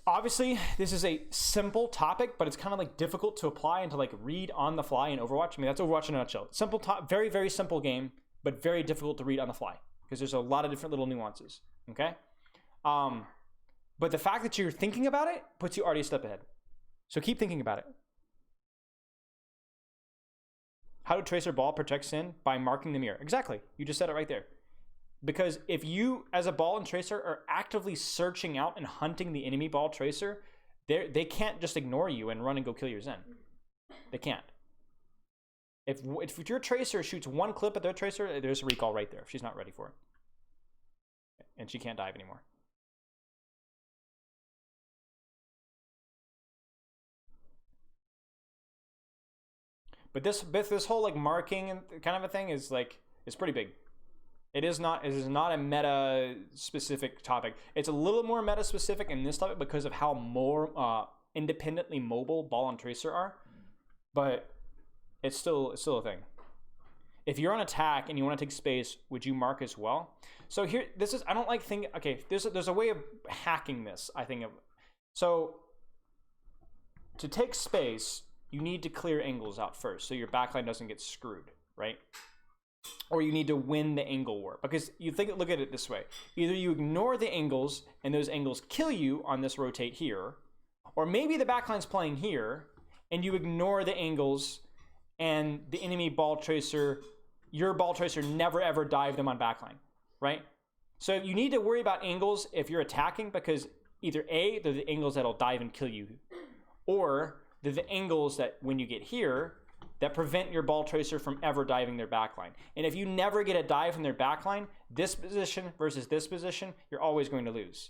Obviously, this is a simple topic, but it's kind of like difficult to apply and to like read on the fly in Overwatch. I mean, that's Overwatch in a nutshell. Simple, very, very simple game, but very difficult to read on the fly because there's a lot of different little nuances, okay? But the fact that you're thinking about it puts you already a step ahead. So keep thinking about it. How to tracer ball protect Sin by marking the mirror. Exactly. You just said it right there. Because if you, as a ball and tracer, are actively searching out and hunting the enemy ball tracer, they can't just ignore you and run and go kill your Zen. They can't. If your tracer shoots one clip at their tracer, there's a recall right there if she's not ready for it. And she can't dive anymore. But this whole like marking and kind of a thing is like, it's pretty big. It is not a meta specific topic. It's a little more meta specific in this topic because of how more independently mobile ball and tracer are, but it's still a thing. If you're on attack and you want to take space, would you mark as well? So here, this is, I don't like thinking, okay, there's a way of hacking this, I think. So to take space, you need to clear angles out first so your backline doesn't get screwed, right? Or you need to win the angle war. Because look at it this way. Either you ignore the angles and those angles kill you on this rotate here, or maybe the backline's playing here and you ignore the angles and the enemy ball tracer, your ball tracer never ever dive them on backline, right? So you need to worry about angles if you're attacking, because either A, they're the angles that'll dive and kill you, or they're the angles that when you get here that prevent your ball tracer from ever diving their backline. And if you never get a dive from their backline, this position versus this position, you're always going to lose.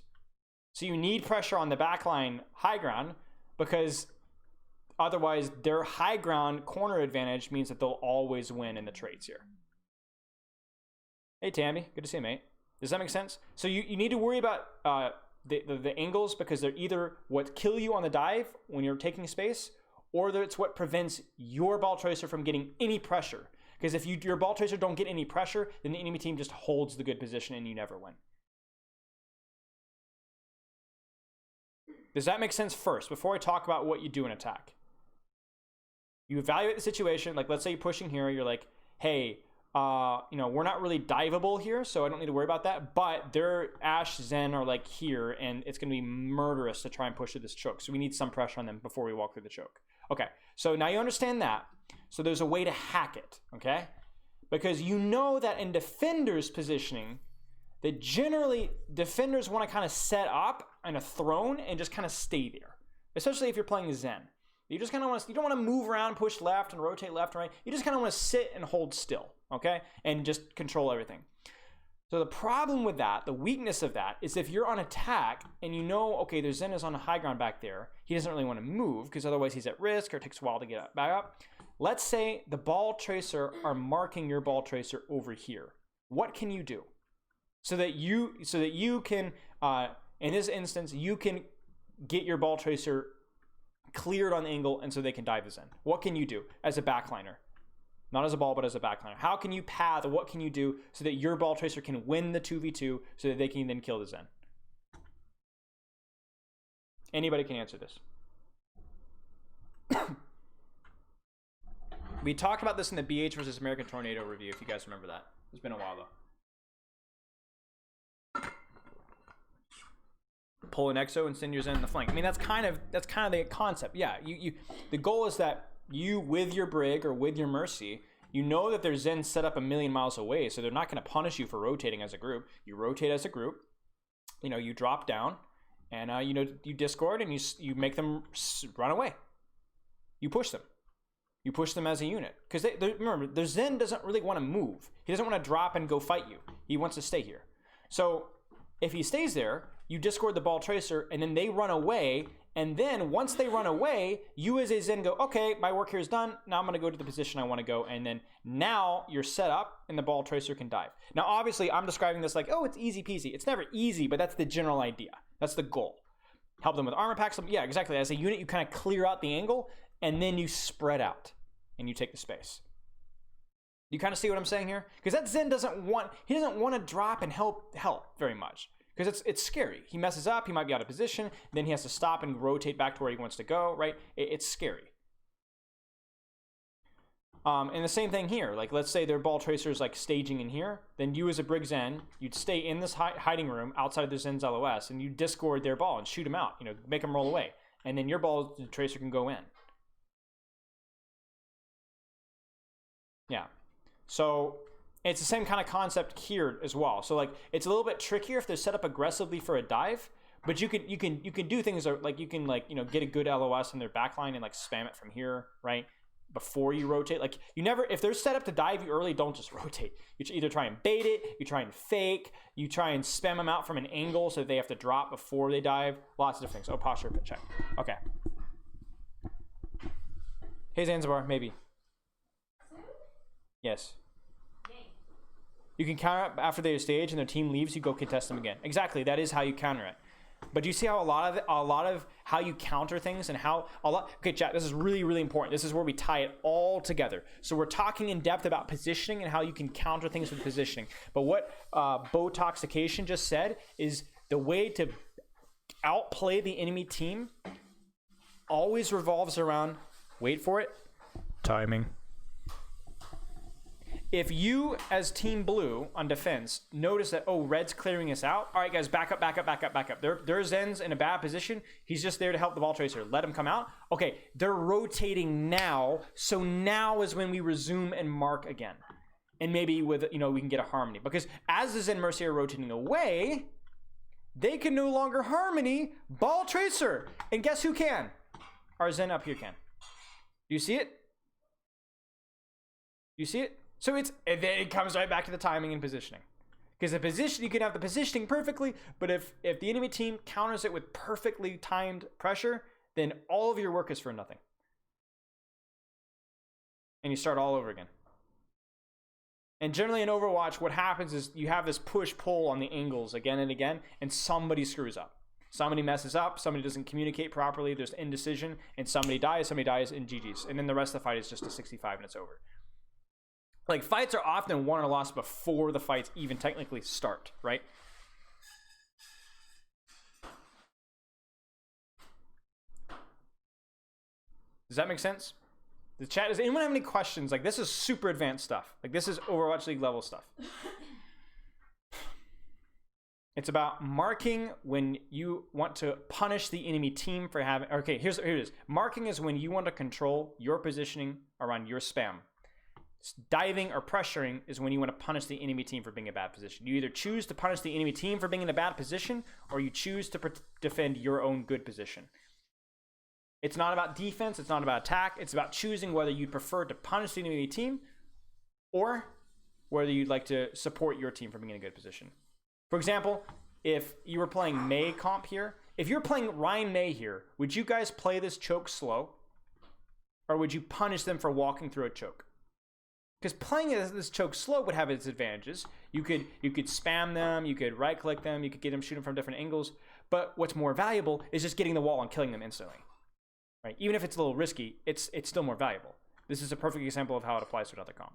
So you need pressure on the backline high ground, because otherwise their high ground corner advantage means that they'll always win in the trades here. Hey Tammy, good to see you, mate. Does that make sense? So you need to worry about the angles, because they're either what kill you on the dive when you're taking space, or it's what prevents your ball tracer from getting any pressure. Because if your ball tracer don't get any pressure, then the enemy team just holds the good position and you never win. Does that make sense first, before I talk about what you do in attack? You evaluate the situation. Like, let's say you're pushing here. You're like, hey, we're not really diveable here, so I don't need to worry about that. But their Ashe Zen are like here, and it's going to be murderous to try and push through this choke. So we need some pressure on them before we walk through the choke. Okay, so now you understand that. So there's a way to hack it, okay? Because you know that in defenders positioning, that generally defenders want to kind of set up in a throne and just kind of stay there. Especially if you're playing Zen. You just kind of want to, you don't want to move around, push left and rotate left and right. You just kind of want to sit and hold still, okay? And just control everything. So the problem with that, the weakness of that, is if you're on attack and you know, okay, there's Zen is on the high ground back there, he doesn't really want to move because otherwise he's at risk or it takes a while to get back up. Let's say the ball tracer are marking your ball tracer over here. What can you do? So that you can, in this instance, you can get your ball tracer cleared on the angle, and so they can dive the Zen. What can you do as a backliner? Not as a ball, but as a backliner. How can you path, or what can you do so that your ball tracer can win the 2v2 so that they can then kill the Zen? Anybody can answer this. We talked about this in the BH versus American Tornado review, if you guys remember that. It's been a while, though. Pull an exo and send your Zen in the flank. I mean, that's kind of the concept. Yeah, the goal is that you, with your Brig or with your Mercy, you know that their Zen set up a million miles away, so they're not going to punish you for rotating as a group. You rotate as a group. You know, you drop down, and you know, you discord, and you make them run away. You push them. You push them as a unit. Because remember, their Zen doesn't really want to move. He doesn't want to drop and go fight you. He wants to stay here. So if he stays there, you discord the ball tracer, and then they run away. And then once they run away, you as a Zen go, okay, my work here is done. Now I'm going to go to the position I want to go. And then now you're set up, and the ball tracer can dive. Now, obviously, I'm describing this like, oh, it's easy peasy. It's never easy, but that's the general idea. That's the goal. Help them with armor packs. Yeah, exactly. As a unit, you kind of clear out the angle, and then you spread out, and you take the space. You kind of see what I'm saying here? Because that Zen doesn't want to drop and help very much. Because it's scary. He messes up, he might be out of position, then he has to stop and rotate back to where he wants to go, right? It's scary. And the same thing here. Like, let's say their ball tracer is like staging in here, then you as a Brig Zen, you'd stay in this hiding room outside of the Zen's LOS, and you discord their ball and shoot them out, you know, make them roll away. And then your ball tracer can go in. Yeah. So it's the same kind of concept here as well. So like, it's a little bit trickier if they're set up aggressively for a dive, but you can do things like you can, like, you know, get a good LOS in their backline and like spam it from here, right? Before you rotate. Like, you never, if they're set up to dive you early, don't just rotate. You either try and bait it, you try and fake, you try and spam them out from an angle so they have to drop before they dive. Lots of different things. Oh, posture check. Okay. Hey, Zanzibar, maybe. Yes. You can counter it after they stage and their team leaves, you go contest them again. Exactly, that is how you counter it. But do you see how a lot of how you counter things and how okay, chat, this is really, really important. This is where we tie it all together. So we're talking in depth about positioning and how you can counter things with positioning. But what Botoxication just said is the way to outplay the enemy team always revolves around, wait for it, timing. If you, as Team Blue on defense, notice that, oh, Red's clearing us out. All right, guys, back up. Their Zen's in a bad position. He's just there to help the ball tracer. Let him come out. Okay, they're rotating now. So now is when we resume and mark again. And maybe with, you know, we can get a harmony. Because as the Zen Mercy are rotating away, they can no longer harmony ball tracer. And guess who can? Our Zen up here can. Do you see it? You see it? So and then it comes right back to the timing and positioning. Because the position, you can have the positioning perfectly, but if the enemy team counters it with perfectly timed pressure, then all of your work is for nothing. And you start all over again. And generally in Overwatch, what happens is you have this push-pull on the angles again and again, and somebody screws up. Somebody messes up, somebody doesn't communicate properly, there's indecision, and somebody dies, and GG's. And then the rest of the fight is just a 65 and it's over. Like, fights are often won or lost before the fights even technically start, right? Does that make sense? The chat, does anyone have any questions? Like, this is super advanced stuff. Like, this is Overwatch League level stuff. It's about marking when you want to punish the enemy team for having... Okay, here it is. Marking is when you want to control your positioning around your spam. Diving or pressuring is when you want to punish the enemy team for being in a bad position. You either choose to punish the enemy team for being in a bad position, or you choose to defend your own good position. It's not about defense, it's not about attack, it's about choosing whether you'd prefer to punish the enemy team or whether you'd like to support your team for being in a good position. For example, if you were playing Mei comp here, if you're playing Ryan Mei here, would you guys play this choke slow? Or would you punish them for walking through a choke? Because playing this choke slow would have its advantages. You could spam them, you could right click them, you could get them shooting from different angles. But what's more valuable is just getting the wall and killing them instantly. right? Even if it's a little risky, it's still more valuable. This is a perfect example of how it applies to another comp.